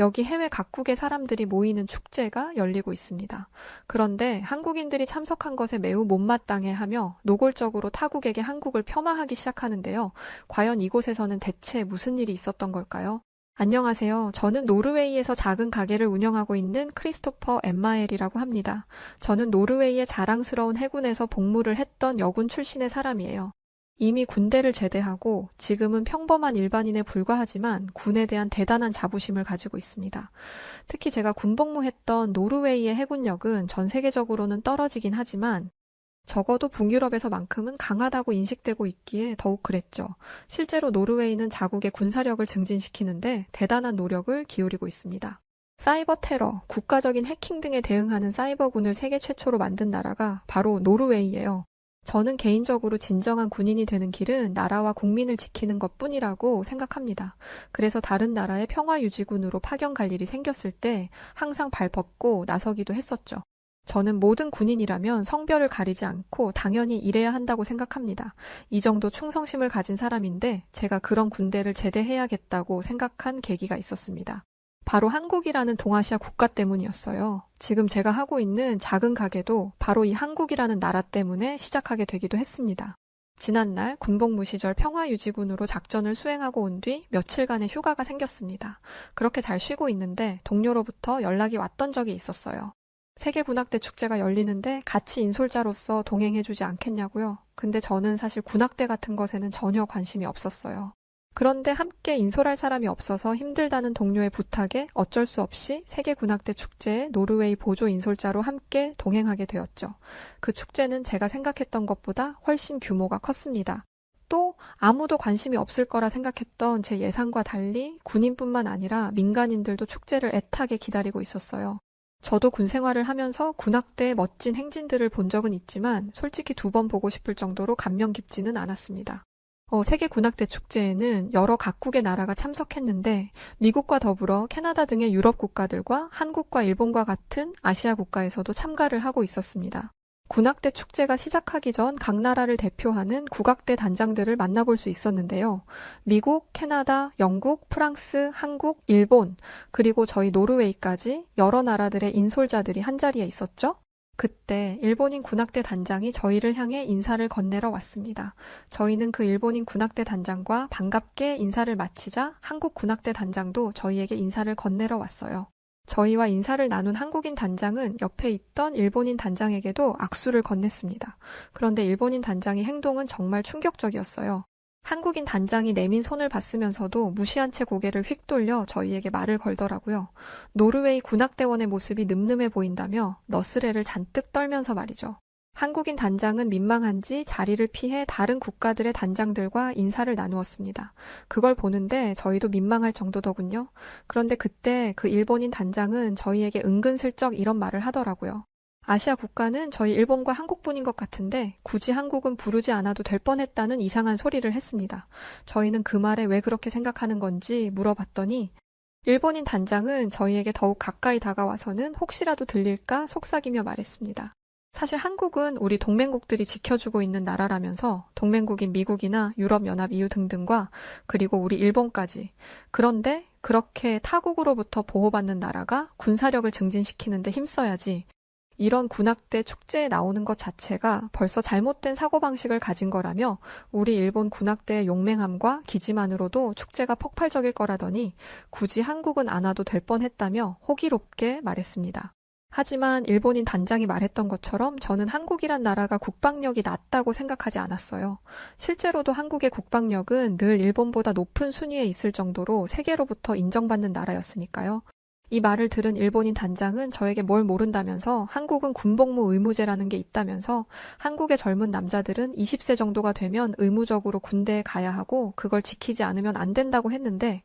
여기 해외 각국의 사람들이 모이는 축제가 열리고 있습니다. 그런데 한국인들이 참석한 것에 매우 못마땅해하며 노골적으로 타국에게 한국을 폄하하기 시작하는데요. 과연 이곳에서는 대체 무슨 일이 있었던 걸까요? 안녕하세요. 저는 노르웨이에서 작은 가게를 운영하고 있는 크리스토퍼 엠마엘이라고 합니다. 저는 노르웨이의 자랑스러운 해군에서 복무를 했던 여군 출신의 사람이에요. 이미 군대를 제대하고 지금은 평범한 일반인에 불과하지만 군에 대한 대단한 자부심을 가지고 있습니다. 특히 제가 군복무했던 노르웨이의 해군력은 전 세계적으로는 떨어지긴 하지만 적어도 북유럽에서만큼은 강하다고 인식되고 있기에 더욱 그랬죠. 실제로 노르웨이는 자국의 군사력을 증진시키는데 대단한 노력을 기울이고 있습니다. 사이버 테러, 국가적인 해킹 등에 대응하는 사이버군을 세계 최초로 만든 나라가 바로 노르웨이예요. 저는 개인적으로 진정한 군인이 되는 길은 나라와 국민을 지키는 것뿐이라고 생각합니다. 그래서 다른 나라의 평화유지군으로 파견 갈 일이 생겼을 때 항상 발벗고 나서기도 했었죠. 저는 모든 군인이라면 성별을 가리지 않고 당연히 일해야 한다고 생각합니다. 이 정도 충성심을 가진 사람인데 제가 그런 군대를 제대해야겠다고 생각한 계기가 있었습니다. 바로 한국이라는 동아시아 국가 때문이었어요. 지금 제가 하고 있는 작은 가게도 바로 이 한국이라는 나라 때문에 시작하게 되기도 했습니다. 지난날 군복무 시절 평화유지군으로 작전을 수행하고 온 뒤 며칠간의 휴가가 생겼습니다. 그렇게 잘 쉬고 있는데 동료로부터 연락이 왔던 적이 있었어요. 세계군악대 축제가 열리는데 같이 인솔자로서 동행해주지 않겠냐고요. 근데 저는 사실 군악대 같은 것에는 전혀 관심이 없었어요. 그런데 함께 인솔할 사람이 없어서 힘들다는 동료의 부탁에 어쩔 수 없이 세계군악대 축제에 노르웨이 보조 인솔자로 함께 동행하게 되었죠. 그 축제는 제가 생각했던 것보다 훨씬 규모가 컸습니다. 또 아무도 관심이 없을 거라 생각했던 제 예상과 달리 군인뿐만 아니라 민간인들도 축제를 애타게 기다리고 있었어요. 저도 군 생활을 하면서 군악대의 멋진 행진들을 본 적은 있지만 솔직히 2번 보고 싶을 정도로 감명 깊지는 않았습니다. 세계 군악대 축제에는 여러 각국의 나라가 참석했는데 미국과 더불어 캐나다 등의 유럽 국가들과 한국과 일본과 같은 아시아 국가에서도 참가를 하고 있었습니다. 군악대 축제가 시작하기 전 각 나라를 대표하는 국악대 단장들을 만나볼 수 있었는데요. 미국, 캐나다, 영국, 프랑스, 한국, 일본, 그리고 저희 노르웨이까지 여러 나라들의 인솔자들이 한자리에 있었죠. 그때 일본인 군악대 단장이 저희를 향해 인사를 건네러 왔습니다. 저희는 그 일본인 군악대 단장과 반갑게 인사를 마치자 한국 군악대 단장도 저희에게 인사를 건네러 왔어요. 저희와 인사를 나눈 한국인 단장은 옆에 있던 일본인 단장에게도 악수를 건넸습니다. 그런데 일본인 단장의 행동은 정말 충격적이었어요. 한국인 단장이 내민 손을 봤으면서도 무시한 채 고개를 휙 돌려 저희에게 말을 걸더라고요. 노르웨이 군악대원의 모습이 늠름해 보인다며 너스레를 잔뜩 떨면서 말이죠. 한국인 단장은 민망한지 자리를 피해 다른 국가들의 단장들과 인사를 나누었습니다. 그걸 보는데 저희도 민망할 정도더군요. 그런데 그때 그 일본인 단장은 저희에게 은근슬쩍 이런 말을 하더라고요. 아시아 국가는 저희 일본과 한국뿐인 것 같은데 굳이 한국은 부르지 않아도 될 뻔했다는 이상한 소리를 했습니다. 저희는 그 말에 왜 그렇게 생각하는 건지 물어봤더니 일본인 단장은 저희에게 더욱 가까이 다가와서는 혹시라도 들릴까 속삭이며 말했습니다. 사실 한국은 우리 동맹국들이 지켜주고 있는 나라라면서 동맹국인 미국이나 유럽연합 EU 등등과 그리고 우리 일본까지. 그런데 그렇게 타국으로부터 보호받는 나라가 군사력을 증진시키는데 힘써야지. 이런 군악대 축제에 나오는 것 자체가 벌써 잘못된 사고방식을 가진 거라며 우리 일본 군악대의 용맹함과 기지만으로도 축제가 폭발적일 거라더니 굳이 한국은 안 와도 될 뻔했다며 호기롭게 말했습니다. 하지만 일본인 단장이 말했던 것처럼 저는 한국이란 나라가 국방력이 낮다고 생각하지 않았어요. 실제로도 한국의 국방력은 늘 일본보다 높은 순위에 있을 정도로 세계로부터 인정받는 나라였으니까요. 이 말을 들은 일본인 단장은 저에게 뭘 모른다면서 한국은 군복무 의무제라는 게 있다면서 한국의 젊은 남자들은 20세 정도가 되면 의무적으로 군대에 가야 하고 그걸 지키지 않으면 안 된다고 했는데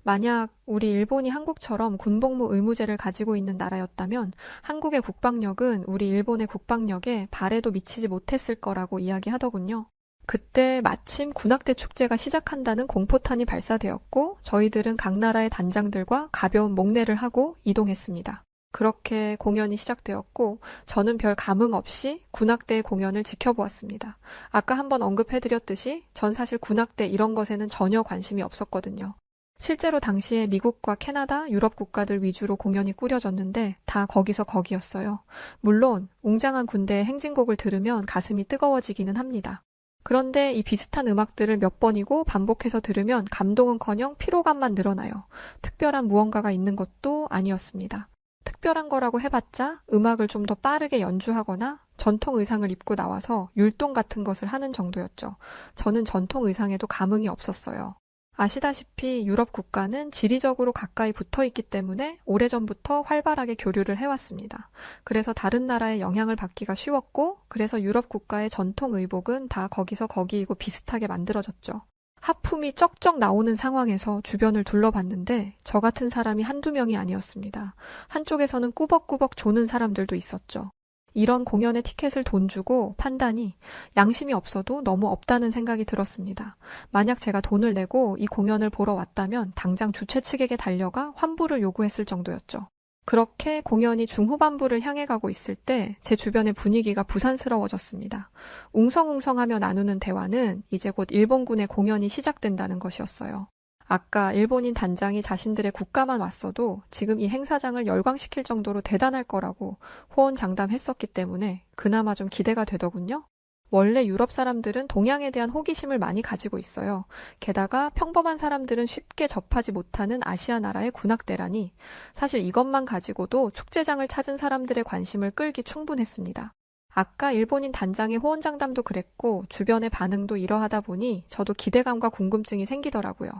만약 우리 일본이 한국처럼 군복무 의무제를 가지고 있는 나라였다면 한국의 국방력은 우리 일본의 국방력에 발에도 미치지 못했을 거라고 이야기하더군요. 그때 마침 군악대 축제가 시작한다는 공포탄이 발사되었고 저희들은 각 나라의 단장들과 가벼운 목례를 하고 이동했습니다. 그렇게 공연이 시작되었고 저는 별 감흥 없이 군악대의 공연을 지켜보았습니다. 아까 한번 언급해드렸듯이 전 사실 군악대 이런 것에는 전혀 관심이 없었거든요. 실제로 당시에 미국과 캐나다, 유럽 국가들 위주로 공연이 꾸려졌는데 다 거기서 거기였어요. 물론 웅장한 군대의 행진곡을 들으면 가슴이 뜨거워지기는 합니다. 그런데 이 비슷한 음악들을 몇 번이고 반복해서 들으면 감동은커녕 피로감만 늘어나요. 특별한 무언가가 있는 것도 아니었습니다. 특별한 거라고 해봤자 음악을 좀 더 빠르게 연주하거나 전통 의상을 입고 나와서 율동 같은 것을 하는 정도였죠. 저는 전통 의상에도 감흥이 없었어요. 아시다시피 유럽 국가는 지리적으로 가까이 붙어 있기 때문에 오래전부터 활발하게 교류를 해왔습니다. 그래서 다른 나라의 영향을 받기가 쉬웠고, 그래서 유럽 국가의 전통 의복은 다 거기서 거기이고 비슷하게 만들어졌죠. 하품이 쩍쩍 나오는 상황에서 주변을 둘러봤는데 저 같은 사람이 한두 명이 아니었습니다. 한쪽에서는 꾸벅꾸벅 조는 사람들도 있었죠. 이런 공연의 티켓을 돈 주고 판다니 양심이 없어도 너무 없다는 생각이 들었습니다. 만약 제가 돈을 내고 이 공연을 보러 왔다면 당장 주최 측에게 달려가 환불을 요구했을 정도였죠. 그렇게 공연이 중후반부를 향해 가고 있을 때 제 주변의 분위기가 부산스러워졌습니다. 웅성웅성하며 나누는 대화는 이제 곧 일본군의 공연이 시작된다는 것이었어요. 아까 일본인 단장이 자신들의 국가만 왔어도 지금 이 행사장을 열광시킬 정도로 대단할 거라고 호언장담했었기 때문에 그나마 좀 기대가 되더군요. 원래 유럽 사람들은 동양에 대한 호기심을 많이 가지고 있어요. 게다가 평범한 사람들은 쉽게 접하지 못하는 아시아 나라의 군악대라니 사실 이것만 가지고도 축제장을 찾은 사람들의 관심을 끌기 충분했습니다. 아까 일본인 단장의 호언장담도 그랬고 주변의 반응도 이러하다 보니 저도 기대감과 궁금증이 생기더라고요.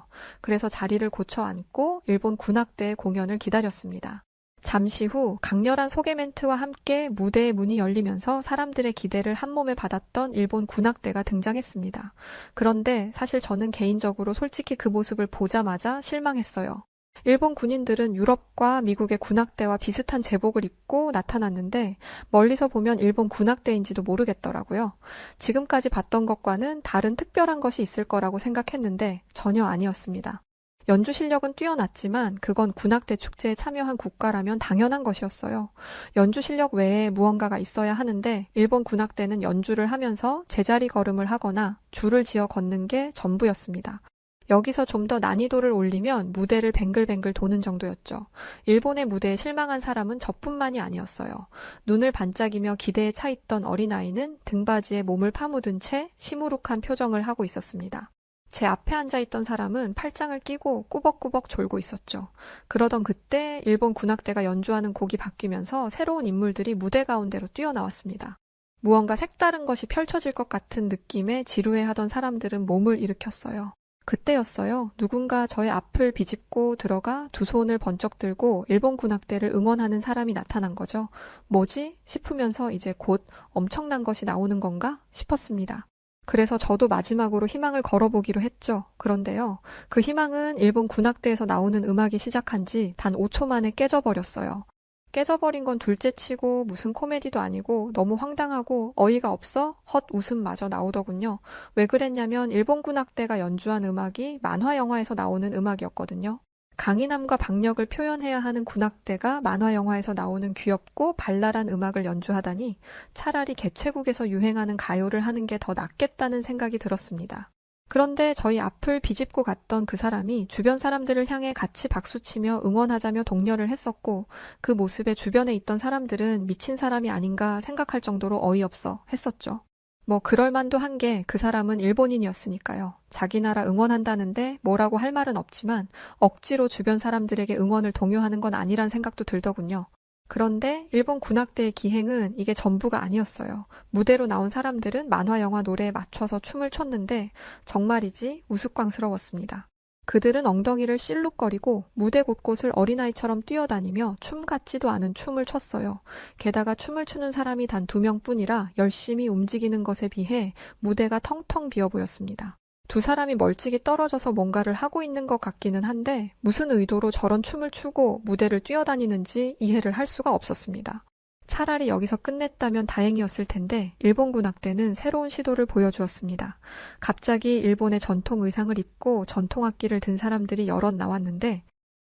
그래서 자리를 고쳐 앉고 일본 군악대의 공연을 기다렸습니다. 잠시 후 강렬한 소개 멘트와 함께 무대의 문이 열리면서 사람들의 기대를 한몸에 받았던 일본 군악대가 등장했습니다. 그런데 사실 저는 개인적으로 솔직히 그 모습을 보자마자 실망했어요. 일본 군인들은 유럽과 미국의 군악대와 비슷한 제복을 입고 나타났는데 멀리서 보면 일본 군악대인지도 모르겠더라고요. 지금까지 봤던 것과는 다른 특별한 것이 있을 거라고 생각했는데 전혀 아니었습니다. 연주 실력은 뛰어났지만 그건 군악대 축제에 참여한 국가라면 당연한 것이었어요. 연주 실력 외에 무언가가 있어야 하는데 일본 군악대는 연주를 하면서 제자리 걸음을 하거나 줄을 지어 걷는 게 전부였습니다. 여기서 좀 더 난이도를 올리면 무대를 뱅글뱅글 도는 정도였죠. 일본의 무대에 실망한 사람은 저뿐만이 아니었어요. 눈을 반짝이며 기대에 차있던 어린아이는 등받이에 몸을 파묻은 채 시무룩한 표정을 하고 있었습니다. 제 앞에 앉아있던 사람은 팔짱을 끼고 꾸벅꾸벅 졸고 있었죠. 그러던 그때 일본 군악대가 연주하는 곡이 바뀌면서 새로운 인물들이 무대 가운데로 뛰어나왔습니다. 무언가 색다른 것이 펼쳐질 것 같은 느낌에 지루해하던 사람들은 몸을 일으켰어요. 그때였어요. 누군가 저의 앞을 비집고 들어가 두 손을 번쩍 들고 일본 군악대를 응원하는 사람이 나타난 거죠. 뭐지? 싶으면서 이제 곧 엄청난 것이 나오는 건가? 싶었습니다. 그래서 저도 마지막으로 희망을 걸어보기로 했죠. 그런데요. 그 희망은 일본 군악대에서 나오는 음악이 시작한 지 단 5초 만에 깨져버렸어요. 깨져버린 건 둘째치고 무슨 코미디도 아니고 너무 황당하고 어이가 없어 헛 웃음마저 나오더군요. 왜 그랬냐면 일본 군악대가 연주한 음악이 만화 영화에서 나오는 음악이었거든요. 강인함과 박력을 표현해야 하는 군악대가 만화 영화에서 나오는 귀엽고 발랄한 음악을 연주하다니 차라리 개최국에서 유행하는 가요를 하는 게 더 낫겠다는 생각이 들었습니다. 그런데 저희 앞을 비집고 갔던 그 사람이 주변 사람들을 향해 같이 박수치며 응원하자며 독려를 했었고 그 모습에 주변에 있던 사람들은 미친 사람이 아닌가 생각할 정도로 어이없어 했었죠. 뭐 그럴만도 한 게 그 사람은 일본인이었으니까요. 자기 나라 응원한다는데 뭐라고 할 말은 없지만 억지로 주변 사람들에게 응원을 동요하는 건 아니란 생각도 들더군요. 그런데 일본 군악대의 기행은 이게 전부가 아니었어요. 무대로 나온 사람들은 만화 영화 노래에 맞춰서 춤을 췄는데 정말이지 우스꽝스러웠습니다. 그들은 엉덩이를 실룩거리고 무대 곳곳을 어린아이처럼 뛰어다니며 춤 같지도 않은 춤을 췄어요. 게다가 춤을 추는 사람이 단 2명뿐이라 열심히 움직이는 것에 비해 무대가 텅텅 비어 보였습니다. 두 사람이 멀찍이 떨어져서 뭔가를 하고 있는 것 같기는 한데 무슨 의도로 저런 춤을 추고 무대를 뛰어다니는지 이해를 할 수가 없었습니다. 차라리 여기서 끝냈다면 다행이었을 텐데 일본 군악대는 새로운 시도를 보여주었습니다. 갑자기 일본의 전통 의상을 입고 전통 악기를 든 사람들이 여럿 나왔는데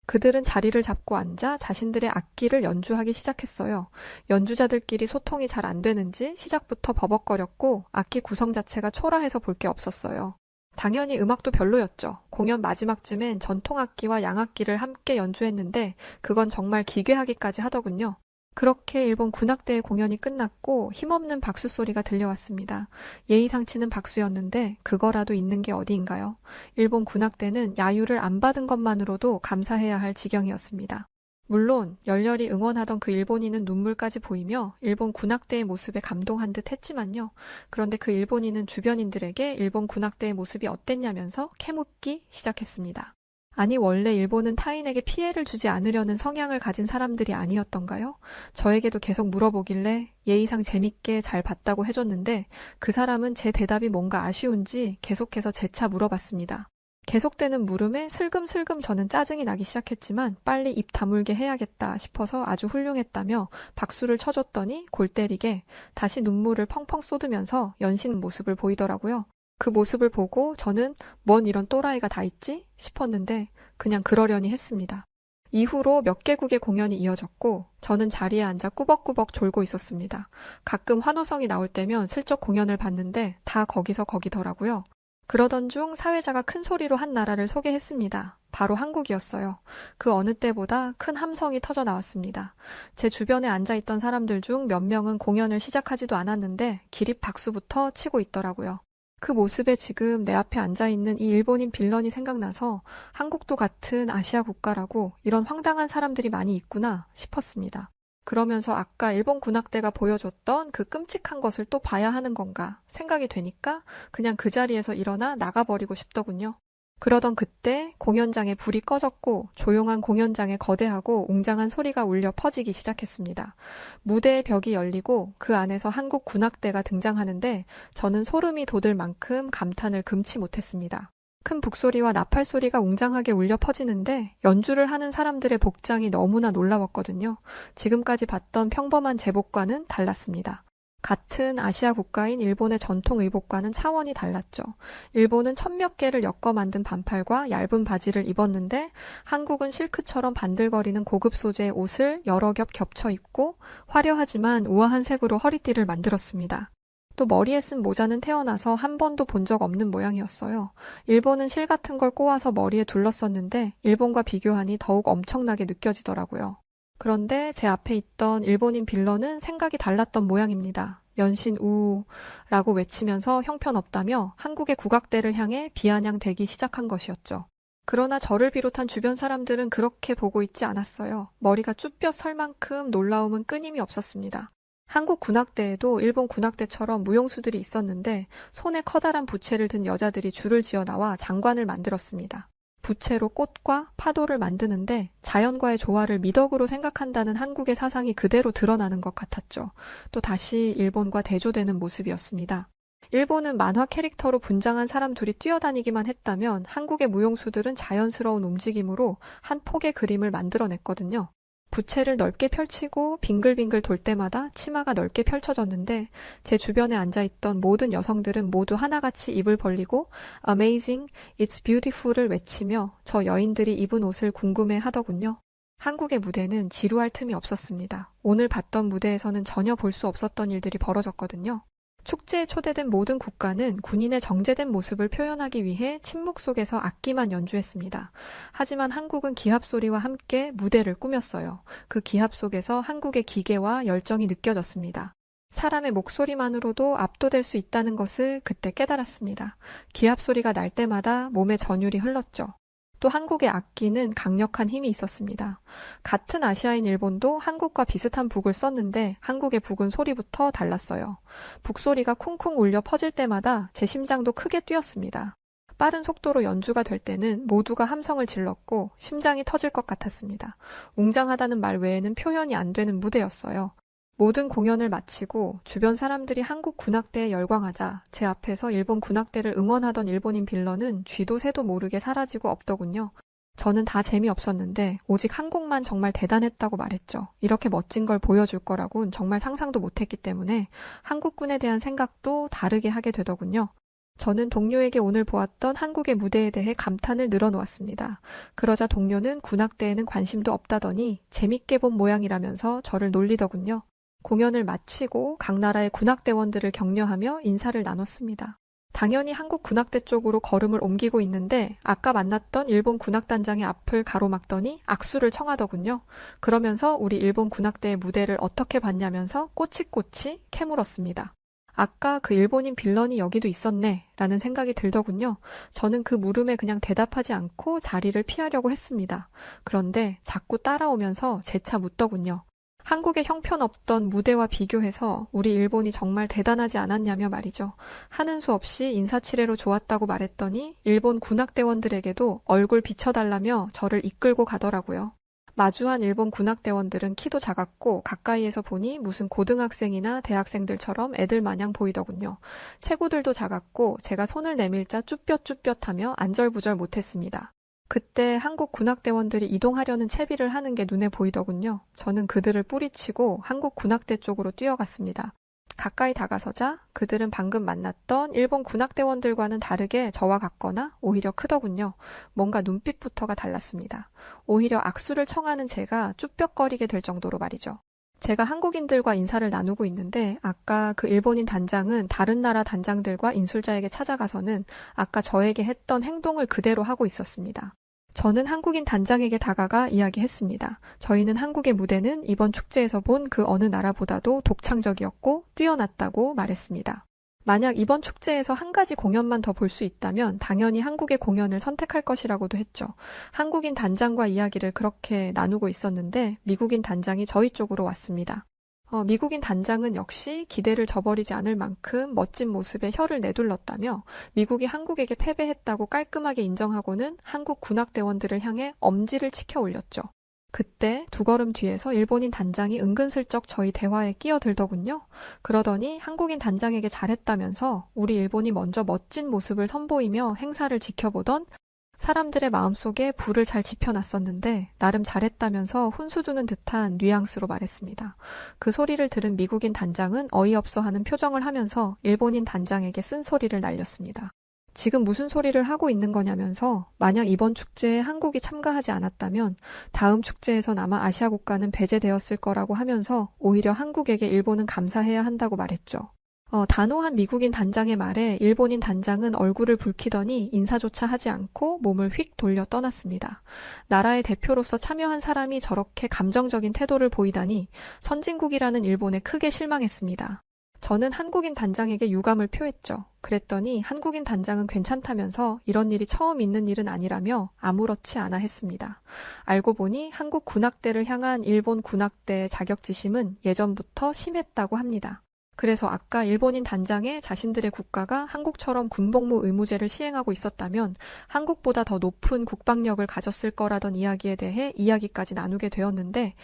그들은 자리를 잡고 앉아 자신들의 악기를 연주하기 시작했어요. 연주자들끼리 소통이 잘 안 되는지 시작부터 버벅거렸고 악기 구성 자체가 초라해서 볼 게 없었어요. 당연히 음악도 별로였죠. 공연 마지막쯤엔 전통악기와 양악기를 함께 연주했는데 그건 정말 기괴하기까지 하더군요. 그렇게 일본 군악대의 공연이 끝났고 힘없는 박수 소리가 들려왔습니다. 예의상치는 박수였는데 그거라도 있는 게 어디인가요? 일본 군악대는 야유를 안 받은 것만으로도 감사해야 할 지경이었습니다. 물론 열렬히 응원하던 그 일본인은 눈물까지 보이며 일본 군악대의 모습에 감동한 듯 했지만요. 그런데 그 일본인은 주변인들에게 일본 군악대의 모습이 어땠냐면서 캐묻기 시작했습니다. 아니 원래 일본은 타인에게 피해를 주지 않으려는 성향을 가진 사람들이 아니었던가요? 저에게도 계속 물어보길래 예의상 재밌게 잘 봤다고 해줬는데 그 사람은 제 대답이 뭔가 아쉬운지 계속해서 재차 물어봤습니다. 계속되는 물음에 슬금슬금 저는 짜증이 나기 시작했지만 빨리 입 다물게 해야겠다 싶어서 아주 훌륭했다며 박수를 쳐줬더니 골 때리게 다시 눈물을 펑펑 쏟으면서 연신 모습을 보이더라고요. 그 모습을 보고 저는 뭔 이런 또라이가 다 있지? 싶었는데 그냥 그러려니 했습니다. 이후로 몇 개국의 공연이 이어졌고 저는 자리에 앉아 꾸벅꾸벅 졸고 있었습니다. 가끔 환호성이 나올 때면 슬쩍 공연을 봤는데 다 거기서 거기더라고요. 그러던 중 사회자가 큰 소리로 한 나라를 소개했습니다. 바로 한국이었어요. 그 어느 때보다 큰 함성이 터져 나왔습니다. 제 주변에 앉아있던 사람들 중 몇 명은 공연을 시작하지도 않았는데 기립 박수부터 치고 있더라고요. 그 모습에 지금 내 앞에 앉아있는 이 일본인 빌런이 생각나서 한국도 같은 아시아 국가라고 이런 황당한 사람들이 많이 있구나 싶었습니다. 그러면서 아까 일본 군악대가 보여줬던 그 끔찍한 것을 또 봐야 하는 건가 생각이 되니까 그냥 그 자리에서 일어나 나가버리고 싶더군요. 그러던 그때 공연장에 불이 꺼졌고 조용한 공연장에 거대하고 웅장한 소리가 울려 퍼지기 시작했습니다. 무대의 벽이 열리고 그 안에서 한국 군악대가 등장하는데 저는 소름이 돋을 만큼 감탄을 금치 못했습니다. 큰 북소리와 나팔 소리가 웅장하게 울려 퍼지는데 연주를 하는 사람들의 복장이 너무나 놀라웠거든요. 지금까지 봤던 평범한 제복과는 달랐습니다. 같은 아시아 국가인 일본의 전통 의복과는 차원이 달랐죠. 일본은 천몇 개를 엮어 만든 반팔과 얇은 바지를 입었는데 한국은 실크처럼 반들거리는 고급 소재의 옷을 여러 겹 겹쳐 입고 화려하지만 우아한 색으로 허리띠를 만들었습니다. 또 머리에 쓴 모자는 태어나서 한 번도 본 적 없는 모양이었어요. 일본은 실 같은 걸 꼬아서 머리에 둘렀었는데 일본과 비교하니 더욱 엄청나게 느껴지더라고요. 그런데 제 앞에 있던 일본인 빌런은 생각이 달랐던 모양입니다. 연신 우라고 외치면서 형편없다며 한국의 국악대를 향해 비아냥대기 시작한 것이었죠. 그러나 저를 비롯한 주변 사람들은 그렇게 보고 있지 않았어요. 머리가 쭈뼛 설 만큼 놀라움은 끊임이 없었습니다. 한국 군악대에도 일본 군악대처럼 무용수들이 있었는데 손에 커다란 부채를 든 여자들이 줄을 지어 나와 장관을 만들었습니다. 부채로 꽃과 파도를 만드는데 자연과의 조화를 미덕으로 생각한다는 한국의 사상이 그대로 드러나는 것 같았죠. 또 다시 일본과 대조되는 모습이었습니다. 일본은 만화 캐릭터로 분장한 사람 둘이 뛰어다니기만 했다면 한국의 무용수들은 자연스러운 움직임으로 한 폭의 그림을 만들어냈거든요. 부채를 넓게 펼치고 빙글빙글 돌 때마다 치마가 넓게 펼쳐졌는데 제 주변에 앉아있던 모든 여성들은 모두 하나같이 입을 벌리고 Amazing, It's Beautiful을 외치며 저 여인들이 입은 옷을 궁금해 하더군요. 한국의 무대는 지루할 틈이 없었습니다. 오늘 봤던 무대에서는 전혀 볼 수 없었던 일들이 벌어졌거든요. 축제에 초대된 모든 국가는 군인의 정제된 모습을 표현하기 위해 침묵 속에서 악기만 연주했습니다. 하지만 한국은 기합 소리와 함께 무대를 꾸몄어요. 그 기합 속에서 한국의 기계와 열정이 느껴졌습니다. 사람의 목소리만으로도 압도될 수 있다는 것을 그때 깨달았습니다. 기합 소리가 날 때마다 몸의 전율이 흘렀죠. 또 한국의 악기는 강력한 힘이 있었습니다. 같은 아시아인 일본도 한국과 비슷한 북을 썼는데 한국의 북은 소리부터 달랐어요. 북소리가 쿵쿵 울려 퍼질 때마다 제 심장도 크게 뛰었습니다. 빠른 속도로 연주가 될 때는 모두가 함성을 질렀고 심장이 터질 것 같았습니다. 웅장하다는 말 외에는 표현이 안 되는 무대였어요. 모든 공연을 마치고 주변 사람들이 한국 군악대에 열광하자 제 앞에서 일본 군악대를 응원하던 일본인 빌런은 쥐도 새도 모르게 사라지고 없더군요. 저는 다 재미없었는데 오직 한국만 정말 대단했다고 말했죠. 이렇게 멋진 걸 보여줄 거라곤 정말 상상도 못했기 때문에 한국군에 대한 생각도 다르게 하게 되더군요. 저는 동료에게 오늘 보았던 한국의 무대에 대해 감탄을 늘어놓았습니다. 그러자 동료는 군악대에는 관심도 없다더니 재밌게 본 모양이라면서 저를 놀리더군요. 공연을 마치고 각 나라의 군악대원들을 격려하며 인사를 나눴습니다. 당연히 한국 군악대 쪽으로 걸음을 옮기고 있는데 아까 만났던 일본 군악단장의 앞을 가로막더니 악수를 청하더군요. 그러면서 우리 일본 군악대의 무대를 어떻게 봤냐면서 꼬치꼬치 캐물었습니다. 아까 그 일본인 빌런이 여기도 있었네 라는 생각이 들더군요. 저는 그 물음에 그냥 대답하지 않고 자리를 피하려고 했습니다. 그런데 자꾸 따라오면서 재차 묻더군요. 한국의 형편없던 무대와 비교해서 우리 일본이 정말 대단하지 않았냐며 말이죠. 하는 수 없이 인사치레로 좋았다고 말했더니 일본 군악대원들에게도 얼굴 비춰달라며 저를 이끌고 가더라고요. 마주한 일본 군악대원들은 키도 작았고 가까이에서 보니 무슨 고등학생이나 대학생들처럼 애들 마냥 보이더군요. 체구들도 작았고 제가 손을 내밀자 쭈뼛쭈뼛하며 안절부절 못했습니다. 그때 한국 군악대원들이 이동하려는 채비를 하는 게 눈에 보이더군요. 저는 그들을 뿌리치고 한국 군악대 쪽으로 뛰어갔습니다. 가까이 다가서자 그들은 방금 만났던 일본 군악대원들과는 다르게 저와 같거나 오히려 크더군요. 뭔가 눈빛부터가 달랐습니다. 오히려 악수를 청하는 제가 쭈뼛거리게 될 정도로 말이죠. 제가 한국인들과 인사를 나누고 있는데 아까 그 일본인 단장은 다른 나라 단장들과 인술자에게 찾아가서는 아까 저에게 했던 행동을 그대로 하고 있었습니다. 저는 한국인 단장에게 다가가 이야기했습니다. 저희는 한국의 무대는 이번 축제에서 본 그 어느 나라보다도 독창적이었고 뛰어났다고 말했습니다. 만약 이번 축제에서 한 가지 공연만 더 볼 수 있다면 당연히 한국의 공연을 선택할 것이라고도 했죠. 한국인 단장과 이야기를 그렇게 나누고 있었는데 미국인 단장이 저희 쪽으로 왔습니다. 미국인 단장은 역시 기대를 저버리지 않을 만큼 멋진 모습에 혀를 내둘렀다며 미국이 한국에게 패배했다고 깔끔하게 인정하고는 한국 군악대원들을 향해 엄지를 치켜 올렸죠. 그때 두 걸음 뒤에서 일본인 단장이 은근슬쩍 저희 대화에 끼어들더군요. 그러더니 한국인 단장에게 잘했다면서 우리 일본이 먼저 멋진 모습을 선보이며 행사를 지켜보던 사람들의 마음속에 불을 잘 지펴놨었는데 나름 잘했다면서 훈수두는 듯한 뉘앙스로 말했습니다. 그 소리를 들은 미국인 단장은 어이없어 하는 표정을 하면서 일본인 단장에게 쓴소리를 날렸습니다. 지금 무슨 소리를 하고 있는 거냐면서 만약 이번 축제에 한국이 참가하지 않았다면 다음 축제에선 아마 아시아 국가는 배제되었을 거라고 하면서 오히려 한국에게 일본은 감사해야 한다고 말했죠. 단호한 미국인 단장의 말에 일본인 단장은 얼굴을 붉히더니 인사조차 하지 않고 몸을 휙 돌려 떠났습니다. 나라의 대표로서 참여한 사람이 저렇게 감정적인 태도를 보이다니 선진국이라는 일본에 크게 실망했습니다. 저는 한국인 단장에게 유감을 표했죠. 그랬더니 한국인 단장은 괜찮다면서 이런 일이 처음 있는 일은 아니라며 아무렇지 않아 했습니다. 알고 보니 한국 군악대를 향한 일본 군악대의 자격지심은 예전부터 심했다고 합니다. 그래서 아까 일본인 단장에 자신들의 국가가 한국처럼 군복무 의무제를 시행하고 있었다면 한국보다 더 높은 국방력을 가졌을 거라던 이야기에 대해 이야기까지 나누게 되었는데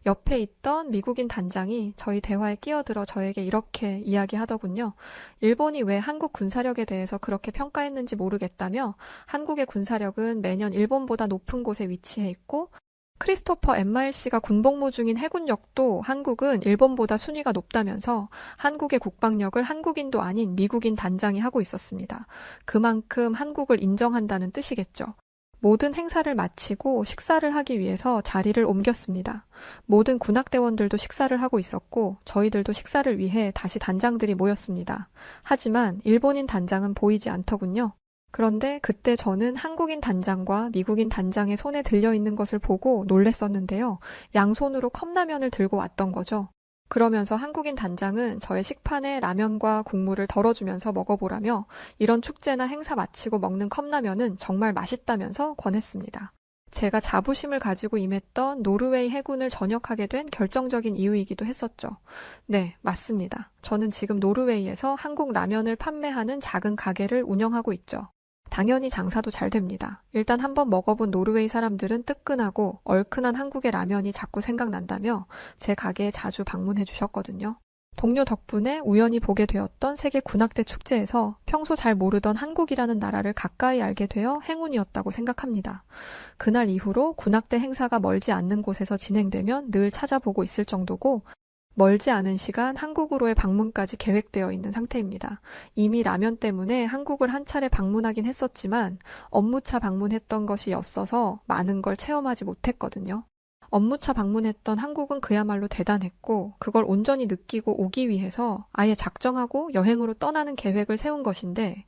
옆에 있던 미국인 단장이 저희 대화에 끼어들어 저에게 이렇게 이야기하더군요. 일본이 왜 한국 군사력에 대해서 그렇게 평가했는지 모르겠다며 한국의 군사력은 매년 일본보다 높은 곳에 위치해 있고 크리스토퍼 MRC가 군복무 중인 해군력도 한국은 일본보다 순위가 높다면서 한국의 국방력을 한국인도 아닌 미국인 단장이 하고 있었습니다. 그만큼 한국을 인정한다는 뜻이겠죠. 모든 행사를 마치고 식사를 하기 위해서 자리를 옮겼습니다. 모든 군악대원들도 식사를 하고 있었고 저희들도 식사를 위해 다시 단장들이 모였습니다. 하지만 일본인 단장은 보이지 않더군요. 그런데 그때 저는 한국인 단장과 미국인 단장의 손에 들려있는 것을 보고 놀랬었는데요. 양손으로 컵라면을 들고 왔던 거죠. 그러면서 한국인 단장은 저의 식판에 라면과 국물을 덜어주면서 먹어보라며 이런 축제나 행사 마치고 먹는 컵라면은 정말 맛있다면서 권했습니다. 제가 자부심을 가지고 임했던 노르웨이 해군을 전역하게 된 결정적인 이유이기도 했었죠. 네, 맞습니다. 저는 지금 노르웨이에서 한국 라면을 판매하는 작은 가게를 운영하고 있죠. 당연히 장사도 잘 됩니다. 일단 한번 먹어본 노르웨이 사람들은 뜨끈하고 얼큰한 한국의 라면이 자꾸 생각난다며 제 가게에 자주 방문해 주셨거든요. 동료 덕분에 우연히 보게 되었던 세계 군악대 축제에서 평소 잘 모르던 한국이라는 나라를 가까이 알게 되어 행운이었다고 생각합니다. 그날 이후로 군악대 행사가 멀지 않는 곳에서 진행되면 늘 찾아보고 있을 정도고 멀지 않은 시간 한국으로의 방문까지 계획되어 있는 상태입니다. 이미 라면 때문에 한국을 한 차례 방문하긴 했었지만 업무차 방문했던 것이 었어서 많은 걸 체험하지 못했거든요. 업무차 방문했던 한국은 그야말로 대단했고, 그걸 온전히 느끼고 오기 위해서 아예 작정하고 여행으로 떠나는 계획을 세운 것인데,